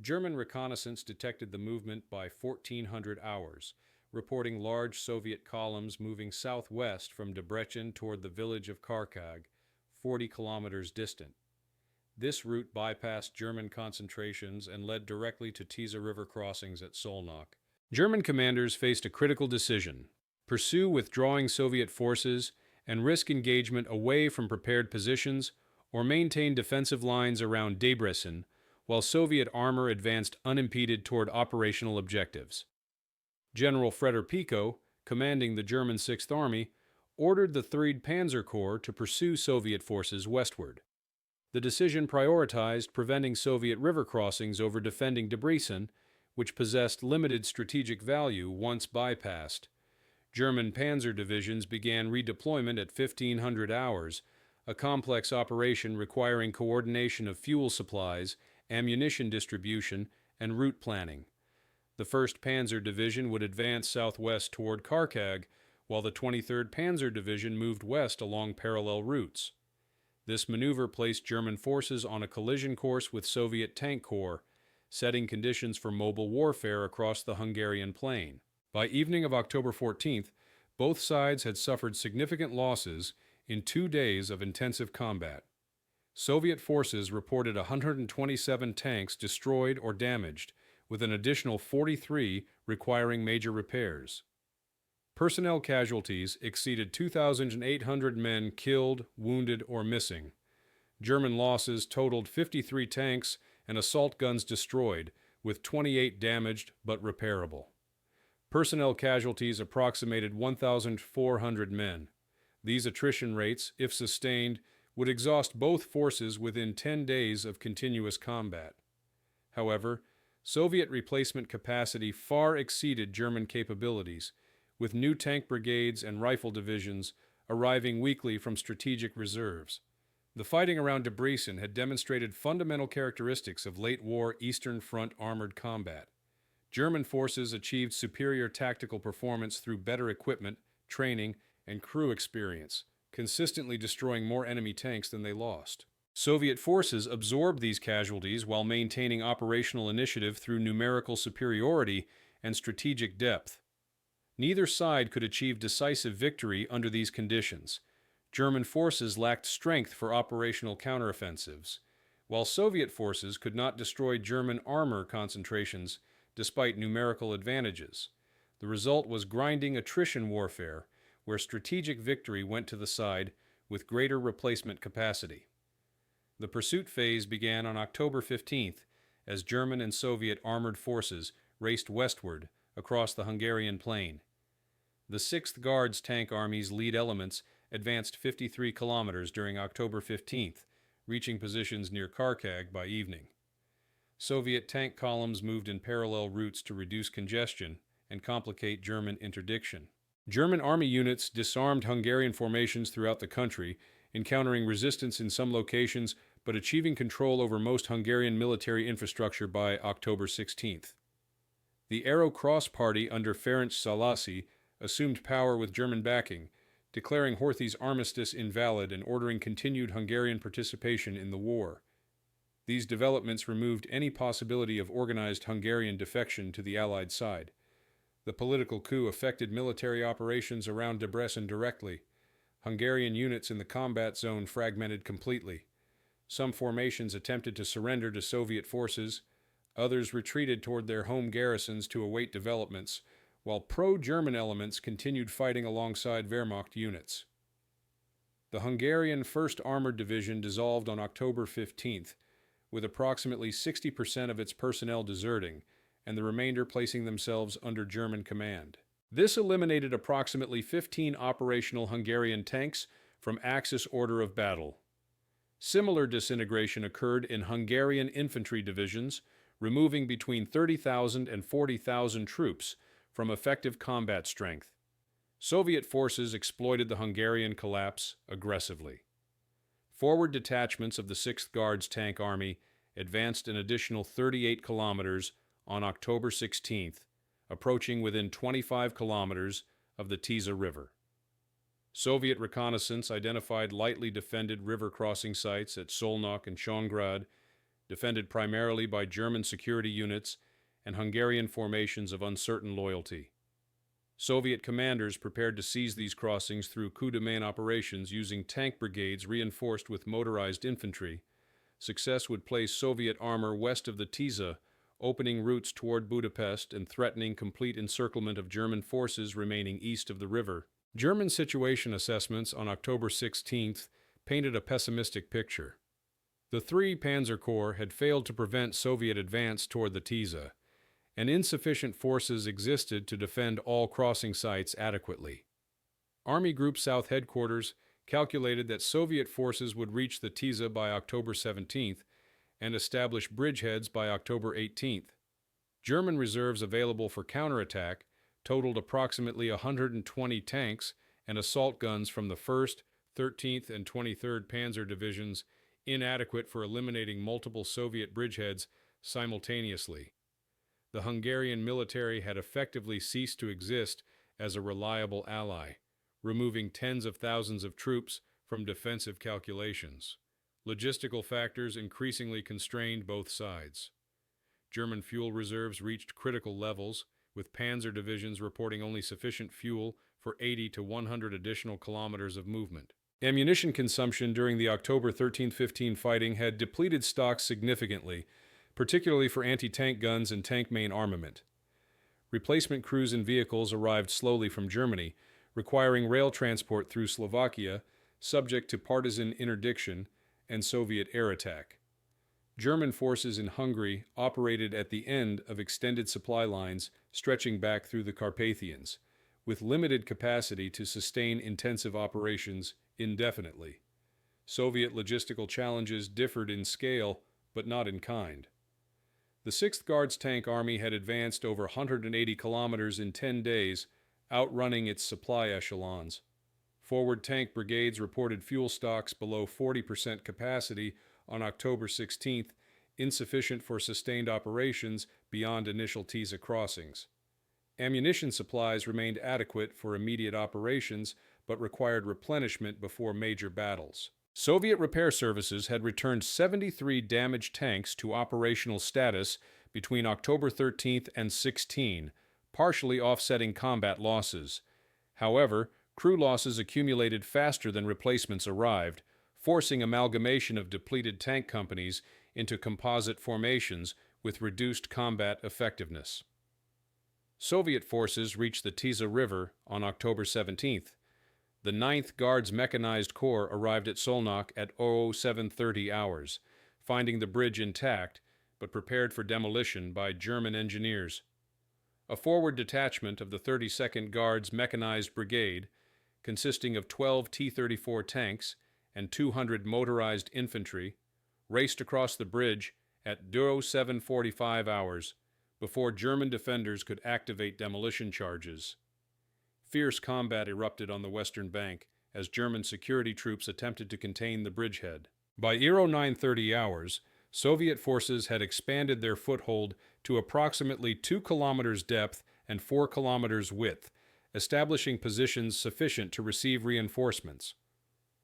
German reconnaissance detected the movement by 1400 hours, reporting large Soviet columns moving southwest from Debrecen toward the village of Kharkag, 40 kilometers distant. This route bypassed German concentrations and led directly to Tisza River crossings at Solnock. German commanders faced a critical decision: pursue withdrawing Soviet forces and risk engagement away from prepared positions, or maintain defensive lines around Debrecen, while Soviet armor advanced unimpeded toward operational objectives. General Freder Pico, commanding the German 6th Army, ordered the 3rd Panzer Corps to pursue Soviet forces westward. The decision prioritized preventing Soviet river crossings over defending Debrecen, which possessed limited strategic value once bypassed. German panzer divisions began redeployment at 1500 hours, a complex operation requiring coordination of fuel supplies, ammunition distribution, and route planning. The 1st Panzer Division would advance southwest toward Kharkag, while the 23rd Panzer Division moved west along parallel routes. This maneuver placed German forces on a collision course with Soviet tank corps, setting conditions for mobile warfare across the Hungarian plain. By evening of October 14th, both sides had suffered significant losses in 2 days of intensive combat. Soviet forces reported 127 tanks destroyed or damaged, with an additional 43 requiring major repairs. Personnel casualties exceeded 2,800 men killed, wounded, or missing. German losses totaled 53 tanks and assault guns destroyed, with 28 damaged but repairable. Personnel casualties approximated 1,400 men. These attrition rates, if sustained, would exhaust both forces within 10 days of continuous combat. However, Soviet replacement capacity far exceeded German capabilities, with new tank brigades and rifle divisions arriving weekly from strategic reserves. The fighting around Debrecen had demonstrated fundamental characteristics of late-war Eastern Front armored combat. German forces achieved superior tactical performance through better equipment, training, and crew experience, consistently destroying more enemy tanks than they lost. Soviet forces absorbed these casualties while maintaining operational initiative through numerical superiority and strategic depth. Neither side could achieve decisive victory under these conditions. German forces lacked strength for operational counteroffensives, while Soviet forces could not destroy German armor concentrations despite numerical advantages. The result was grinding attrition warfare, where strategic victory went to the side with greater replacement capacity. The pursuit phase began on October 15th as German and Soviet armored forces raced westward across the Hungarian plain. The 6th Guards Tank Army's lead elements advanced 53 kilometers during October 15th, reaching positions near Kharkag by evening. Soviet tank columns moved in parallel routes to reduce congestion and complicate German interdiction. German army units disarmed Hungarian formations throughout the country, encountering resistance in some locations but achieving control over most Hungarian military infrastructure by October 16th. The Arrow Cross Party under Ferenc Szalasi assumed power with German backing, declaring Horthy's armistice invalid and ordering continued Hungarian participation in the war. These developments removed any possibility of organized Hungarian defection to the Allied side. The political coup affected military operations around Debrecen directly. Hungarian units in the combat zone fragmented completely. Some formations attempted to surrender to Soviet forces, others retreated toward their home garrisons to await developments, while pro-German elements continued fighting alongside Wehrmacht units. The Hungarian 1st Armored Division dissolved on October 15th, with approximately 60% of its personnel deserting, and the remainder placing themselves under German command. This eliminated approximately 15 operational Hungarian tanks from Axis order of battle. Similar disintegration occurred in Hungarian infantry divisions, removing between 30,000 and 40,000 troops from effective combat strength. Soviet forces exploited the Hungarian collapse aggressively. Forward detachments of the 6th Guards Tank Army advanced an additional 38 kilometers on October 16th, approaching within 25 kilometers of the Tisza River. Soviet reconnaissance identified lightly defended river crossing sites at Szolnok and Csongrád, defended primarily by German security units and Hungarian formations of uncertain loyalty. Soviet commanders prepared to seize these crossings through coup de main operations using tank brigades reinforced with motorized infantry. Success would place Soviet armor west of the Tisza, opening routes toward Budapest and threatening complete encirclement of German forces remaining east of the river. German situation assessments on October 16th painted a pessimistic picture. The 3 Panzer Corps had failed to prevent Soviet advance toward the Tisza, and insufficient forces existed to defend all crossing sites adequately. Army Group South Headquarters calculated that Soviet forces would reach the Tisza by October 17th and establish bridgeheads by October 18th. German reserves available for counterattack totaled approximately 120 tanks and assault guns from the 1st, 13th, and 23rd Panzer Divisions, inadequate for eliminating multiple Soviet bridgeheads simultaneously. The Hungarian military had effectively ceased to exist as a reliable ally, removing tens of thousands of troops from defensive calculations. Logistical factors increasingly constrained both sides. German fuel reserves reached critical levels, with panzer divisions reporting only sufficient fuel for 80 to 100 additional kilometers of movement. Ammunition consumption during the October 13-15 fighting had depleted stocks significantly, particularly for anti-tank guns and tank main armament. Replacement crews and vehicles arrived slowly from Germany, requiring rail transport through Slovakia, subject to partisan interdiction and Soviet air attack. German forces in Hungary operated at the end of extended supply lines stretching back through the Carpathians, with limited capacity to sustain intensive operations indefinitely. Soviet logistical challenges differed in scale, but not in kind. The 6th Guards Tank Army had advanced over 180 kilometers in 10 days, outrunning its supply echelons. Forward tank brigades reported fuel stocks below 40% capacity on October 16th, insufficient for sustained operations beyond initial Tisza crossings. Ammunition supplies remained adequate for immediate operations, but required replenishment before major battles. Soviet repair services had returned 73 damaged tanks to operational status between October 13th and 16, partially offsetting combat losses. However, crew losses accumulated faster than replacements arrived, forcing amalgamation of depleted tank companies into composite formations with reduced combat effectiveness. Soviet forces reached the Tisza River on October 17th. The 9th Guards Mechanized Corps arrived at Szolnok at 0730 hours, finding the bridge intact but prepared for demolition by German engineers. A forward detachment of the 32nd Guards Mechanized Brigade, consisting of 12 T-34 tanks and 200 motorized infantry, raced across the bridge at 0745 hours before German defenders could activate demolition charges. Fierce combat erupted on the western bank as German security troops attempted to contain the bridgehead. By 0930 hours, Soviet forces had expanded their foothold to approximately 2 kilometers depth and 4 kilometers width, establishing positions sufficient to receive reinforcements.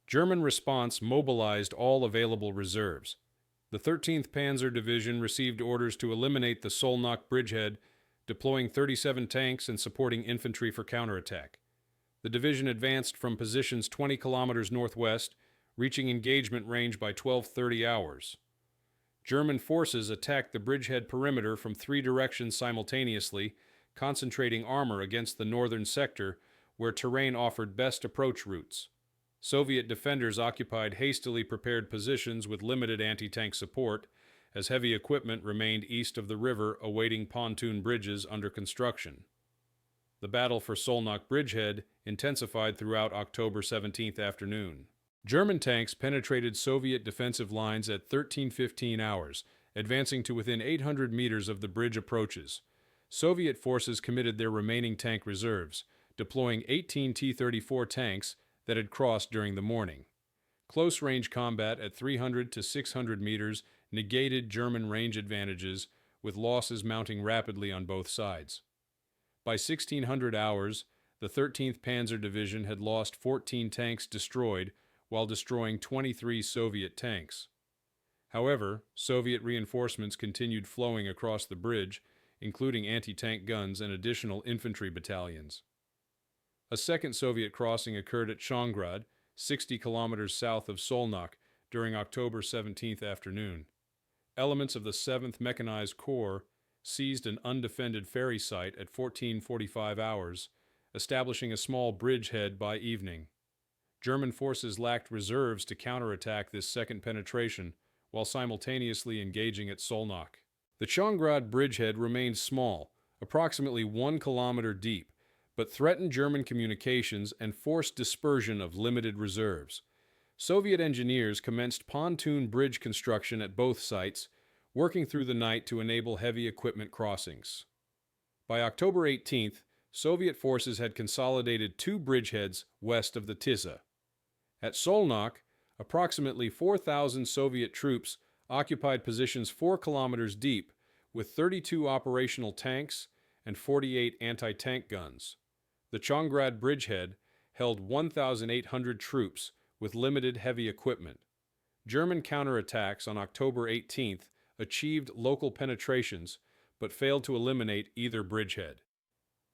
German response mobilized all available reserves. The 13th Panzer Division received orders to eliminate the Szolnok bridgehead, deploying 37 tanks and supporting infantry for counterattack. The division advanced from positions 20 kilometers northwest, reaching engagement range by 1230 hours. German forces attacked the bridgehead perimeter from 3 directions simultaneously, concentrating armor against the northern sector, where terrain offered best approach routes. Soviet defenders occupied hastily prepared positions with limited anti-tank support, as heavy equipment remained east of the river awaiting pontoon bridges under construction. The battle for Solnock bridgehead intensified throughout October 17th afternoon. German tanks penetrated Soviet defensive lines at 13:15 hours, advancing to within 800 meters of the bridge approaches. Soviet forces committed their remaining tank reserves, deploying 18 T-34 tanks that had crossed during the morning. Close-range combat at 300 to 600 meters negated German range advantages, with losses mounting rapidly on both sides. By 1600 hours, the 13th Panzer Division had lost 14 tanks destroyed, while destroying 23 Soviet tanks. However, Soviet reinforcements continued flowing across the bridge, including anti-tank guns and additional infantry battalions. A second Soviet crossing occurred at Schongrad, 60 kilometers south of Solnock, during October 17th afternoon. Elements of the 7th Mechanized Corps seized an undefended ferry site at 14:45 hours, establishing a small bridgehead by evening. German forces lacked reserves to counterattack this second penetration, while simultaneously engaging at Solnock. The Schongrad bridgehead remained small, approximately 1 kilometer deep, but threatened German communications and forced dispersion of limited reserves. Soviet engineers commenced pontoon bridge construction at both sites, working through the night to enable heavy equipment crossings. By October 18th, Soviet forces had consolidated 2 bridgeheads west of the Tisza. At Solnock, approximately 4,000 Soviet troops occupied positions 4 kilometers deep, with 32 operational tanks and 48 anti-tank guns. The Schongrad bridgehead held 1,800 troops with limited heavy equipment. German counterattacks on October 18th achieved local penetrations, but failed to eliminate either bridgehead.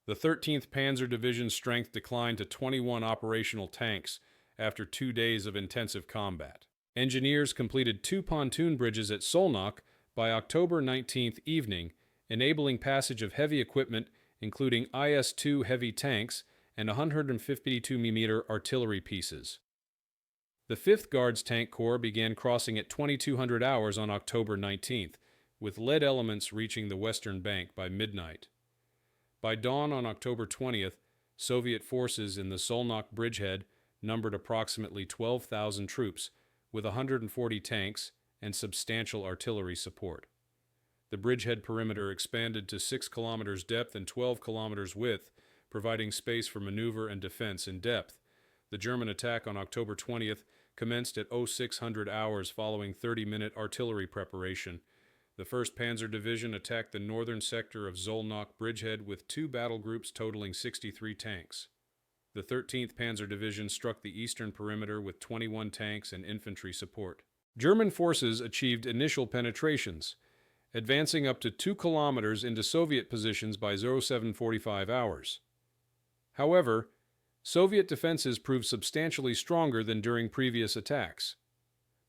The 13th Panzer Division's strength declined to 21 operational tanks after 2 days of intensive combat. Engineers completed 2 pontoon bridges at Solnock by October 19th evening, enabling passage of heavy equipment including IS-2 heavy tanks and 152 mm artillery pieces. The 5th Guards Tank Corps began crossing at 2200 hours on October 19th, with lead elements reaching the western bank by midnight. By dawn on October 20th, Soviet forces in the Solnock bridgehead numbered approximately 12,000 troops, with 140 tanks and substantial artillery support. The bridgehead perimeter expanded to 6 kilometers depth and 12 kilometers width, providing space for maneuver and defense in depth. The German attack on October 20th commenced at 0600 hours following 30-minute artillery preparation. The 1st Panzer Division attacked the northern sector of Solnock bridgehead with 2 battle groups totaling 63 tanks. The 13th Panzer Division struck the eastern perimeter with 21 tanks and infantry support. German forces achieved initial penetrations, advancing up to 2 kilometers into Soviet positions by 0745 hours. However, Soviet defenses proved substantially stronger than during previous attacks.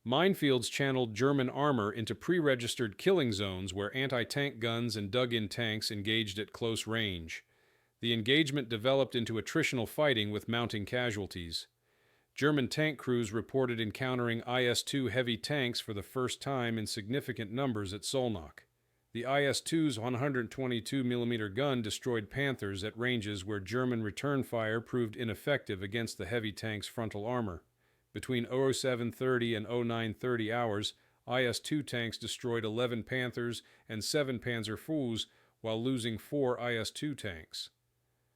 Minefields channeled German armor into pre-registered killing zones where anti-tank guns and dug-in tanks engaged at close range. The engagement developed into attritional fighting with mounting casualties. German tank crews reported encountering IS-2 heavy tanks for the first time in significant numbers at Solnock. The IS-2's 122 mm gun destroyed Panthers at ranges where German return fire proved ineffective against the heavy tank's frontal armor. Between 0730 and 0930 hours, IS-2 tanks destroyed 11 Panthers and 7 Panzer IVs while losing 4 IS-2 tanks.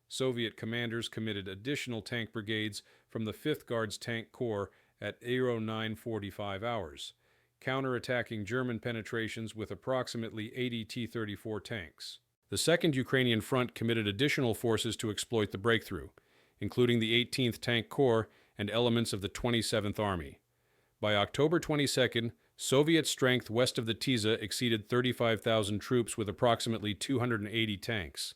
Soviet commanders committed additional tank brigades from the 5th Guards Tank Corps at 0945 hours, counterattacking German penetrations with approximately 80 T-34 tanks. The 2nd Ukrainian Front committed additional forces to exploit the breakthrough, including the 18th Tank Corps and elements of the 27th Army. By October 22nd, Soviet strength west of the Tisza exceeded 35,000 troops with approximately 280 tanks.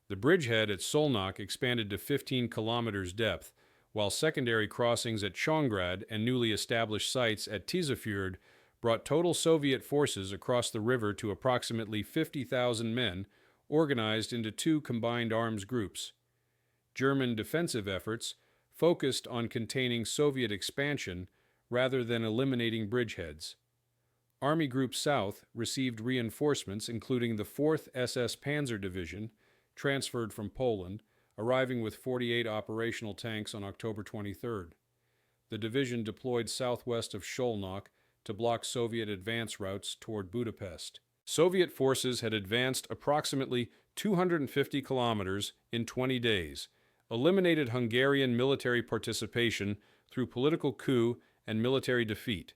The bridgehead at Solnock expanded to 15 kilometers depth, while secondary crossings at Schongrad and newly established sites at Tisza brought total Soviet forces across the river to approximately 50,000 men, organized into 2 combined arms groups. German defensive efforts focused on containing Soviet expansion rather than eliminating bridgeheads. Army Group South received reinforcements including the 4th SS Panzer Division, transferred from Poland, arriving with 48 operational tanks on October 23rd. The division deployed southwest of Szolnok to block Soviet advance routes toward Budapest. Soviet forces had advanced approximately 250 kilometers in 20 days, eliminated Hungarian military participation through political coup and military defeat,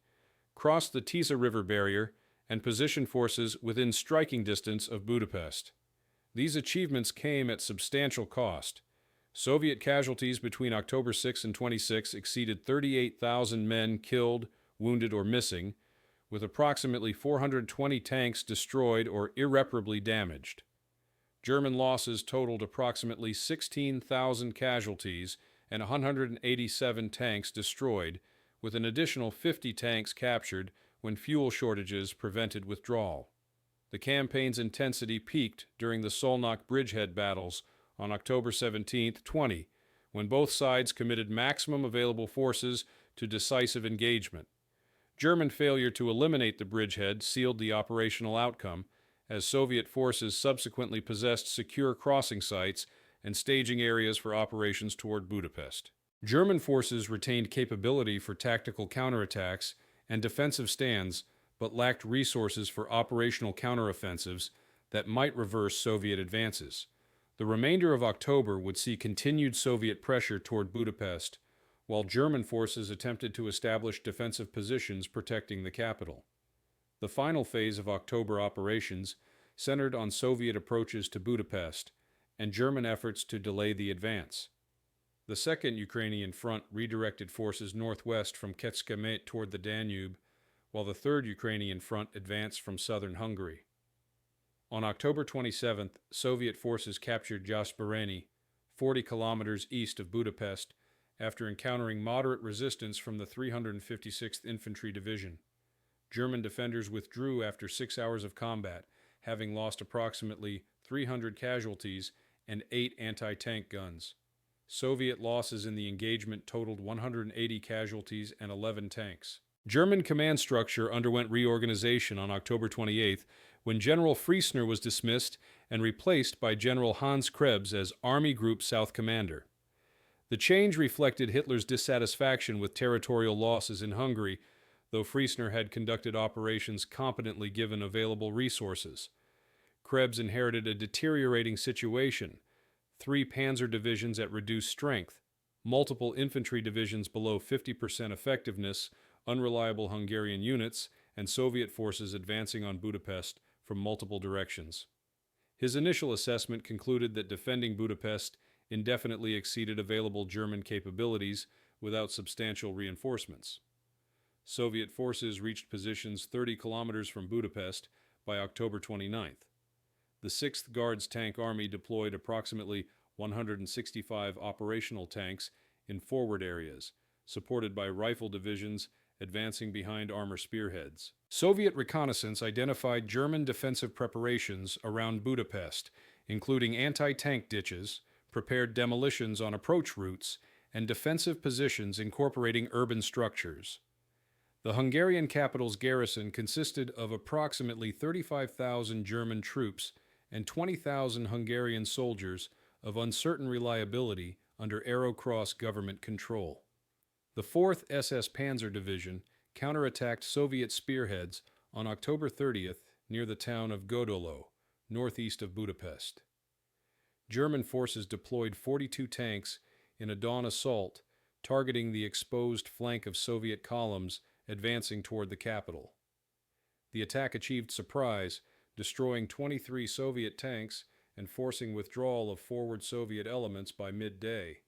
crossed the Tisza river barrier, and positioned forces within striking distance of Budapest. These achievements came at substantial cost. Soviet casualties between October 6 and 26 exceeded 38,000 men killed, wounded, or missing, with approximately 420 tanks destroyed or irreparably damaged. German losses totaled approximately 16,000 casualties and 187 tanks destroyed, with an additional 50 tanks captured when fuel shortages prevented withdrawal. The campaign's intensity peaked during the Szolnok bridgehead battles on October 17, 20, when both sides committed maximum available forces to decisive engagement. German failure to eliminate the bridgehead sealed the operational outcome, as Soviet forces subsequently possessed secure crossing sites and staging areas for operations toward Budapest. German forces retained capability for tactical counterattacks and defensive stands, but lacked resources for operational counteroffensives that might reverse Soviet advances. The remainder of October would see continued Soviet pressure toward Budapest, while German forces attempted to establish defensive positions protecting the capital. The final phase of October operations centered on Soviet approaches to Budapest and German efforts to delay the advance. The Second Ukrainian Front redirected forces northwest from Kecskemét toward the Danube, while the Third Ukrainian Front advanced from southern Hungary. On October 27th, Soviet forces captured Jászberény, 40 kilometers east of Budapest, after encountering moderate resistance from the 356th Infantry Division. German defenders withdrew after 6 hours of combat, having lost approximately 300 casualties and 8 anti-tank guns. Soviet losses in the engagement totaled 180 casualties and 11 tanks. German command structure underwent reorganization on October 28th when General Friesner was dismissed and replaced by General Hans Krebs as Army Group South Commander. The change reflected Hitler's dissatisfaction with territorial losses in Hungary, though Friesner had conducted operations competently given available resources. Krebs inherited a deteriorating situation: 3 panzer divisions at reduced strength, multiple infantry divisions below 50% effectiveness, unreliable Hungarian units, and Soviet forces advancing on Budapest from multiple directions. His initial assessment concluded that defending Budapest indefinitely exceeded available German capabilities without substantial reinforcements. Soviet forces reached positions 30 kilometers from Budapest by October 29th. The 6th Guards Tank Army deployed approximately 165 operational tanks in forward areas, supported by rifle divisions advancing behind armor spearheads. Soviet reconnaissance identified German defensive preparations around Budapest, including anti-tank ditches, prepared demolitions on approach routes, and defensive positions incorporating urban structures. The Hungarian capital's garrison consisted of approximately 35,000 German troops and 20,000 Hungarian soldiers of uncertain reliability under Arrow-Cross government control. The 4th SS Panzer Division counterattacked Soviet spearheads on October 30th near the town of Godolo, northeast of Budapest. German forces deployed 42 tanks in a dawn assault, targeting the exposed flank of Soviet columns advancing toward the capital. The attack achieved surprise, destroying 23 Soviet tanks and forcing withdrawal of forward Soviet elements by midday.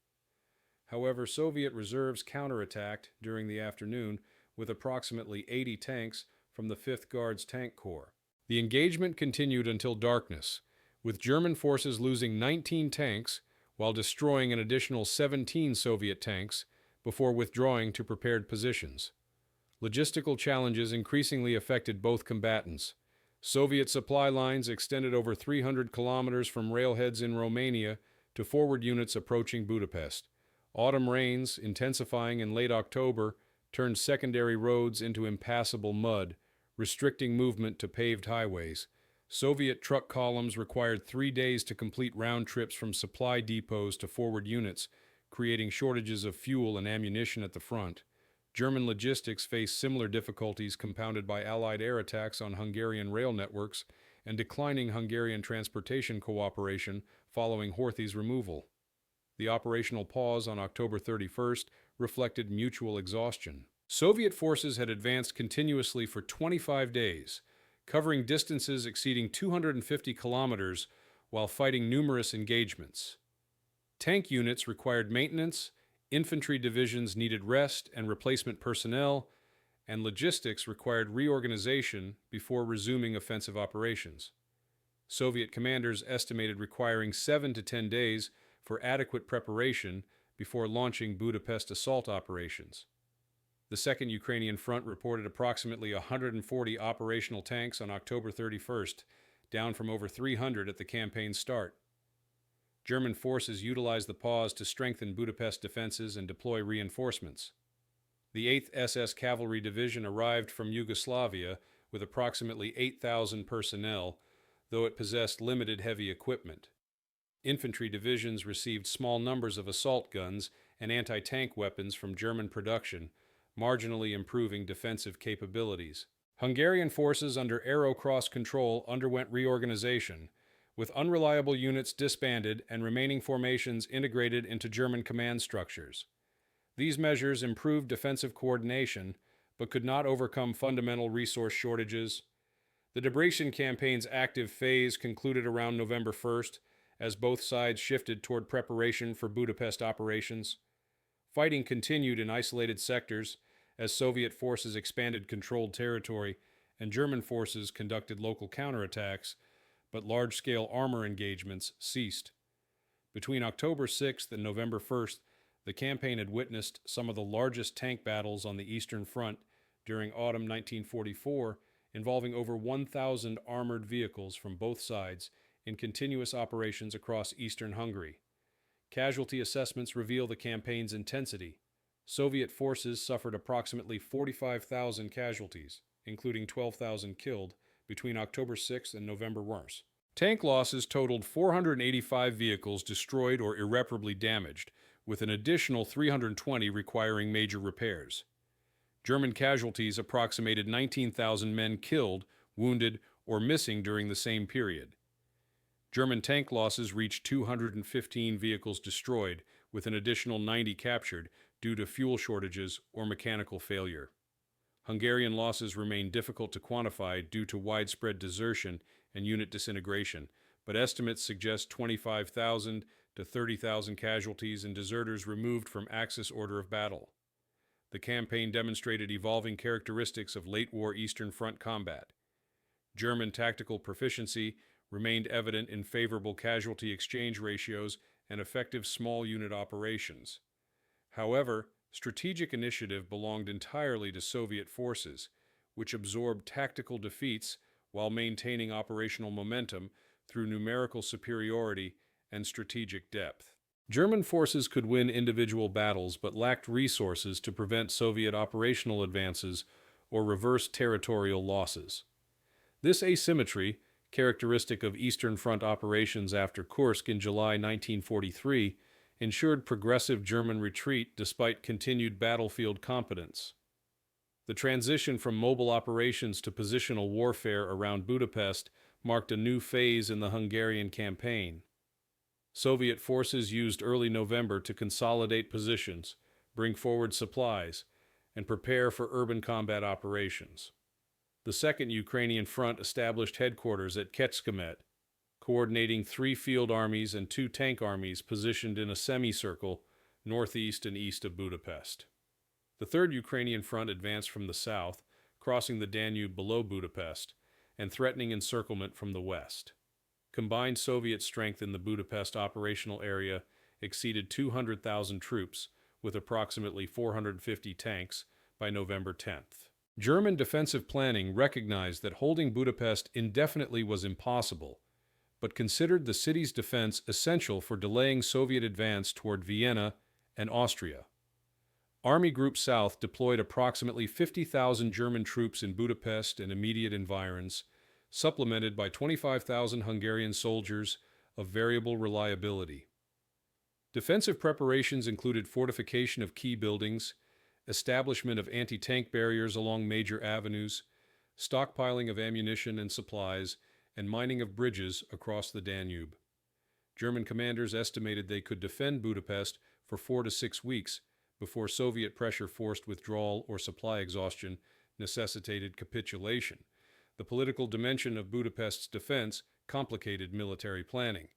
However, Soviet reserves counterattacked during the afternoon with approximately 80 tanks from the 5th Guards Tank Corps. The engagement continued until darkness, with German forces losing 19 tanks while destroying an additional 17 Soviet tanks before withdrawing to prepared positions. Logistical challenges increasingly affected both combatants. Soviet supply lines extended over 300 kilometers from railheads in Romania to forward units approaching Budapest. Autumn rains, intensifying in late October, turned secondary roads into impassable mud, restricting movement to paved highways. Soviet truck columns required 3 days to complete round trips from supply depots to forward units, creating shortages of fuel and ammunition at the front. German logistics faced similar difficulties compounded by Allied air attacks on Hungarian rail networks and declining Hungarian transportation cooperation following Horthy's removal. The operational pause on October 31st reflected mutual exhaustion. Soviet forces had advanced continuously for 25 days, covering distances exceeding 250 kilometers while fighting numerous engagements. Tank units required maintenance, infantry divisions needed rest and replacement personnel, and logistics required reorganization before resuming offensive operations. Soviet commanders estimated requiring 7 to 10 days for adequate preparation before launching Budapest assault operations. The Second Ukrainian Front reported approximately 140 operational tanks on October 31st, down from over 300 at the campaign's start. German forces utilized the pause to strengthen Budapest defenses and deploy reinforcements. The 8th SS Cavalry Division arrived from Yugoslavia with approximately 8,000 personnel, though it possessed limited heavy equipment. Infantry divisions received small numbers of assault guns and anti-tank weapons from German production, marginally improving defensive capabilities. Hungarian forces under Aero Cross control underwent reorganization, with unreliable units disbanded and remaining formations integrated into German command structures. These measures improved defensive coordination, but could not overcome fundamental resource shortages. The Debrecen campaign's active phase concluded around November 1st, as both sides shifted toward preparation for Budapest operations. Fighting continued in isolated sectors as Soviet forces expanded controlled territory and German forces conducted local counterattacks, but large-scale armor engagements ceased. Between October 6th and November 1st, the campaign had witnessed some of the largest tank battles on the Eastern Front during autumn 1944, involving over 1,000 armored vehicles from both sides in continuous operations across eastern Hungary. Casualty assessments reveal the campaign's intensity. Soviet forces suffered approximately 45,000 casualties, including 12,000 killed, between October 6 and November 1st. Tank losses totaled 485 vehicles destroyed or irreparably damaged, with an additional 320 requiring major repairs. German casualties approximated 19,000 men killed, wounded, or missing during the same period. German tank losses reached 215 vehicles destroyed, with an additional 90 captured due to fuel shortages or mechanical failure. Hungarian losses remain difficult to quantify due to widespread desertion and unit disintegration, but estimates suggest 25,000 to 30,000 casualties and deserters removed from Axis order of battle. The campaign demonstrated evolving characteristics of late-war Eastern Front combat. German tactical proficiency remained evident in favorable casualty exchange ratios and effective small unit operations. However, strategic initiative belonged entirely to Soviet forces, which absorbed tactical defeats while maintaining operational momentum through numerical superiority and strategic depth. German forces could win individual battles but lacked resources to prevent Soviet operational advances or reverse territorial losses. This asymmetry, characteristic of Eastern Front operations after Kursk in July 1943, ensured progressive German retreat despite continued battlefield competence. The transition from mobile operations to positional warfare around Budapest marked a new phase in the Hungarian campaign. Soviet forces used early November to consolidate positions, bring forward supplies, and prepare for urban combat operations. The Second Ukrainian Front established headquarters at Kecskemét, coordinating 3 field armies and 2 tank armies positioned in a semicircle northeast and east of Budapest. The Third Ukrainian Front advanced from the south, crossing the Danube below Budapest, and threatening encirclement from the west. Combined Soviet strength in the Budapest operational area exceeded 200,000 troops, with approximately 450 tanks, by November 10th. German defensive planning recognized that holding Budapest indefinitely was impossible, but considered the city's defense essential for delaying Soviet advance toward Vienna and Austria. Army Group South deployed approximately 50,000 German troops in Budapest and immediate environs, supplemented by 25,000 Hungarian soldiers of variable reliability. Defensive preparations included fortification of key buildings, establishment of anti-tank barriers along major avenues, stockpiling of ammunition and supplies, and mining of bridges across the Danube. German commanders estimated they could defend Budapest for 4 to 6 weeks before Soviet pressure forced withdrawal or supply exhaustion necessitated capitulation. The political dimension of Budapest's defense complicated military planning.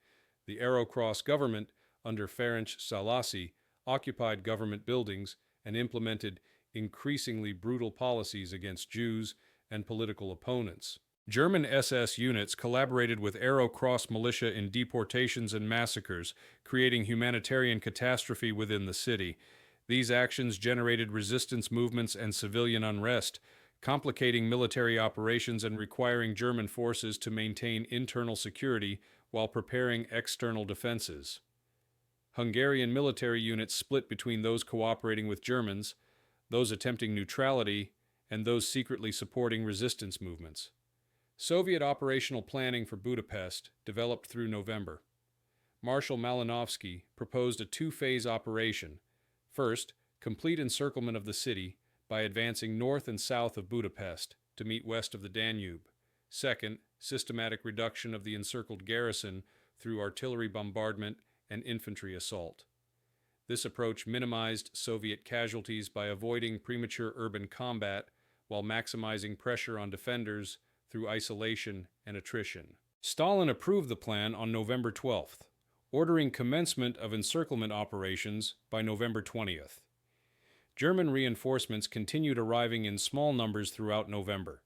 The Arrow Cross government, under Ferenc Szálasi, occupied government buildings and implemented increasingly brutal policies against Jews and political opponents. German SS units collaborated with Arrow Cross militia in deportations and massacres, creating humanitarian catastrophe within the city. These actions generated resistance movements and civilian unrest, complicating military operations and requiring German forces to maintain internal security while preparing external defenses. Hungarian military units split between those cooperating with Germans, those attempting neutrality, and those secretly supporting resistance movements. Soviet operational planning for Budapest developed through November. Marshal Malinovsky proposed a two-phase operation. First, complete encirclement of the city by advancing north and south of Budapest to meet west of the Danube. Second, systematic reduction of the encircled garrison through artillery bombardment and infantry assault. This approach minimized Soviet casualties by avoiding premature urban combat while maximizing pressure on defenders through isolation and attrition. Stalin approved the plan on November 12th, ordering commencement of encirclement operations by November 20th. German reinforcements continued arriving in small numbers throughout November.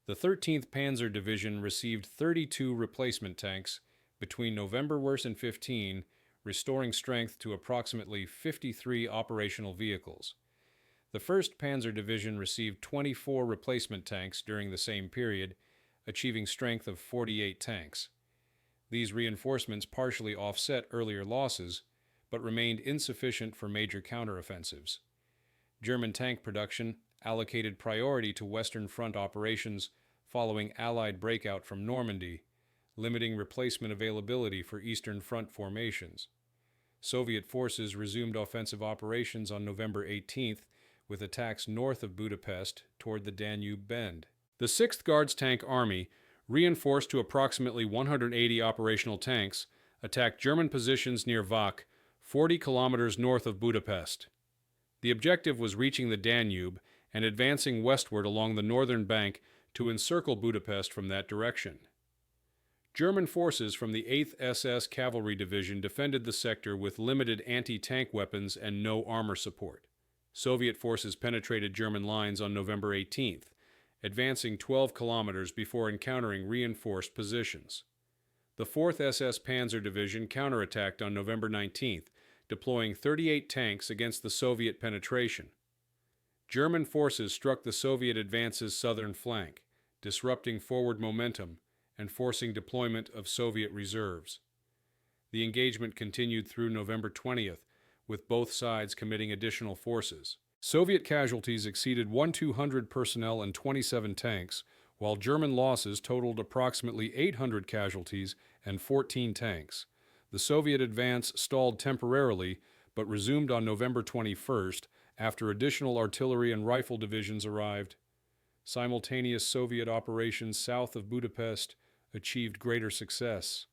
The 13th Panzer Division received 32 replacement tanks between November 1st and 15, restoring strength to approximately 53 operational vehicles. The 1st Panzer Division received 24 replacement tanks during the same period, achieving strength of 48 tanks. These reinforcements partially offset earlier losses, but remained insufficient for major counteroffensives. German tank production allocated priority to Western Front operations following Allied breakout from Normandy, limiting replacement availability for Eastern Front formations. Soviet forces resumed offensive operations on November 18th with attacks north of Budapest toward the Danube Bend. The 6th Guards Tank Army, reinforced to approximately 180 operational tanks, attacked German positions near Vach, 40 kilometers north of Budapest. The objective was reaching the Danube and advancing westward along the northern bank to encircle Budapest from that direction. German forces from the 8th SS Cavalry Division defended the sector with limited anti-tank weapons and no armor support. Soviet forces penetrated German lines on November 18th, advancing 12 kilometers before encountering reinforced positions. The 4th SS Panzer Division counterattacked on November 19th, deploying 38 tanks against the Soviet penetration. German forces struck the Soviet advance's southern flank, disrupting forward momentum and forcing deployment of Soviet reserves. The engagement continued through November 20th, with both sides committing additional forces. Soviet casualties exceeded 1,200 personnel and 27 tanks, while German losses totaled approximately 800 casualties and 14 tanks. The Soviet advance stalled temporarily, but resumed on November 21st after additional artillery and rifle divisions arrived. Simultaneous Soviet operations south of Budapest achieved greater success.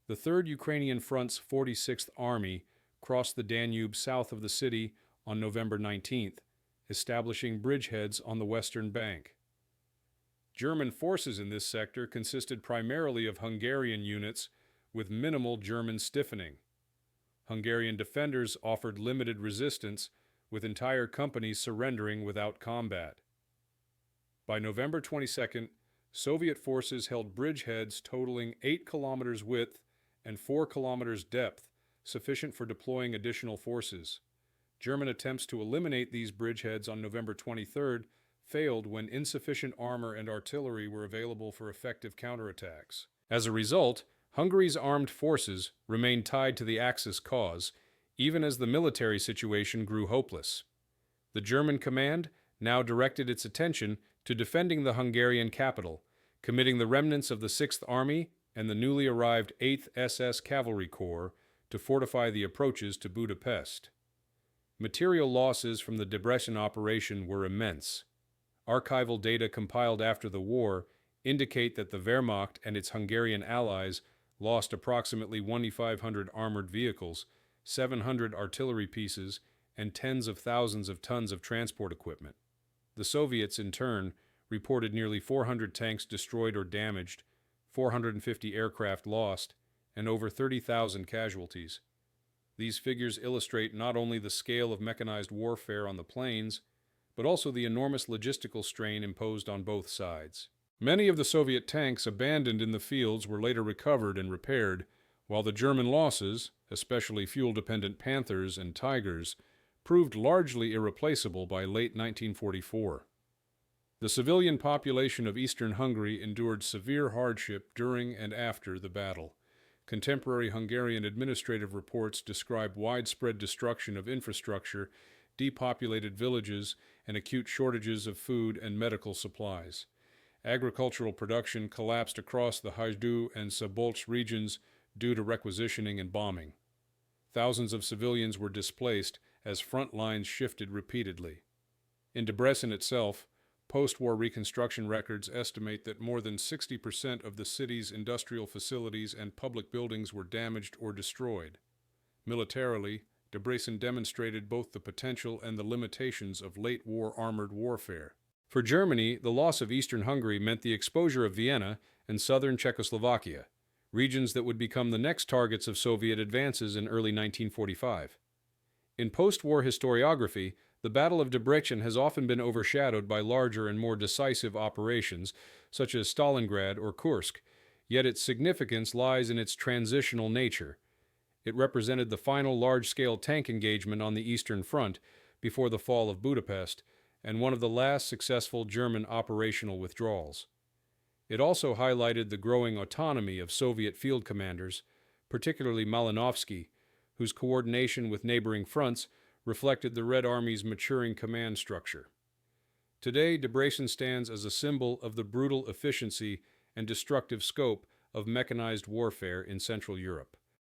The 3rd Ukrainian Front's 46th Army crossed the Danube south of the city on November 19th, establishing bridgeheads on the western bank. German forces in this sector consisted primarily of Hungarian units with minimal German stiffening. Hungarian defenders offered limited resistance, with entire companies surrendering without combat. By November 22nd, Soviet forces held bridgeheads totaling 8 kilometers width and 4 kilometers depth, sufficient for deploying additional forces. German attempts to eliminate these bridgeheads on November 23rd failed when insufficient armor and artillery were available for effective counterattacks. As a result, Hungary's armed forces remained tied to the Axis cause, even as the military situation grew hopeless. The German command now directed its attention to defending the Hungarian capital, committing the remnants of the 6th Army and the newly arrived 8th SS Cavalry Corps to fortify the approaches to Budapest. Material losses from the Debrecen operation were immense. Archival data compiled after the war indicate that the Wehrmacht and its Hungarian allies lost approximately 2,500 armored vehicles, 700 artillery pieces, and tens of thousands of tons of transport equipment. The Soviets, in turn, reported nearly 400 tanks destroyed or damaged, 450 aircraft lost, and over 30,000 casualties. These figures illustrate not only the scale of mechanized warfare on the plains, but also the enormous logistical strain imposed on both sides. Many of the Soviet tanks abandoned in the fields were later recovered and repaired, while the German losses, especially fuel-dependent Panthers and Tigers, proved largely irreplaceable by late 1944. The civilian population of eastern Hungary endured severe hardship during and after the battle. Contemporary Hungarian administrative reports describe widespread destruction of infrastructure, depopulated villages, and acute shortages of food and medical supplies. Agricultural production collapsed across the Hajdú and Szabolcs regions due to requisitioning and bombing. Thousands of civilians were displaced as front lines shifted repeatedly. In Debrecen itself, post-war reconstruction records estimate that more than 60% of the city's industrial facilities and public buildings were damaged or destroyed. Militarily, Debrecen demonstrated both the potential and the limitations of late-war armored warfare. For Germany, the loss of eastern Hungary meant the exposure of Vienna and southern Czechoslovakia, regions that would become the next targets of Soviet advances in early 1945. In post-war historiography, the Battle of Debrecen has often been overshadowed by larger and more decisive operations, such as Stalingrad or Kursk, yet its significance lies in its transitional nature. It represented the final large-scale tank engagement on the Eastern Front before the fall of Budapest, and one of the last successful German operational withdrawals. It also highlighted the growing autonomy of Soviet field commanders, particularly Malinovsky, whose coordination with neighboring fronts reflected the Red Army's maturing command structure. Today, Debrecen stands as a symbol of the brutal efficiency and destructive scope of mechanized warfare in Central Europe.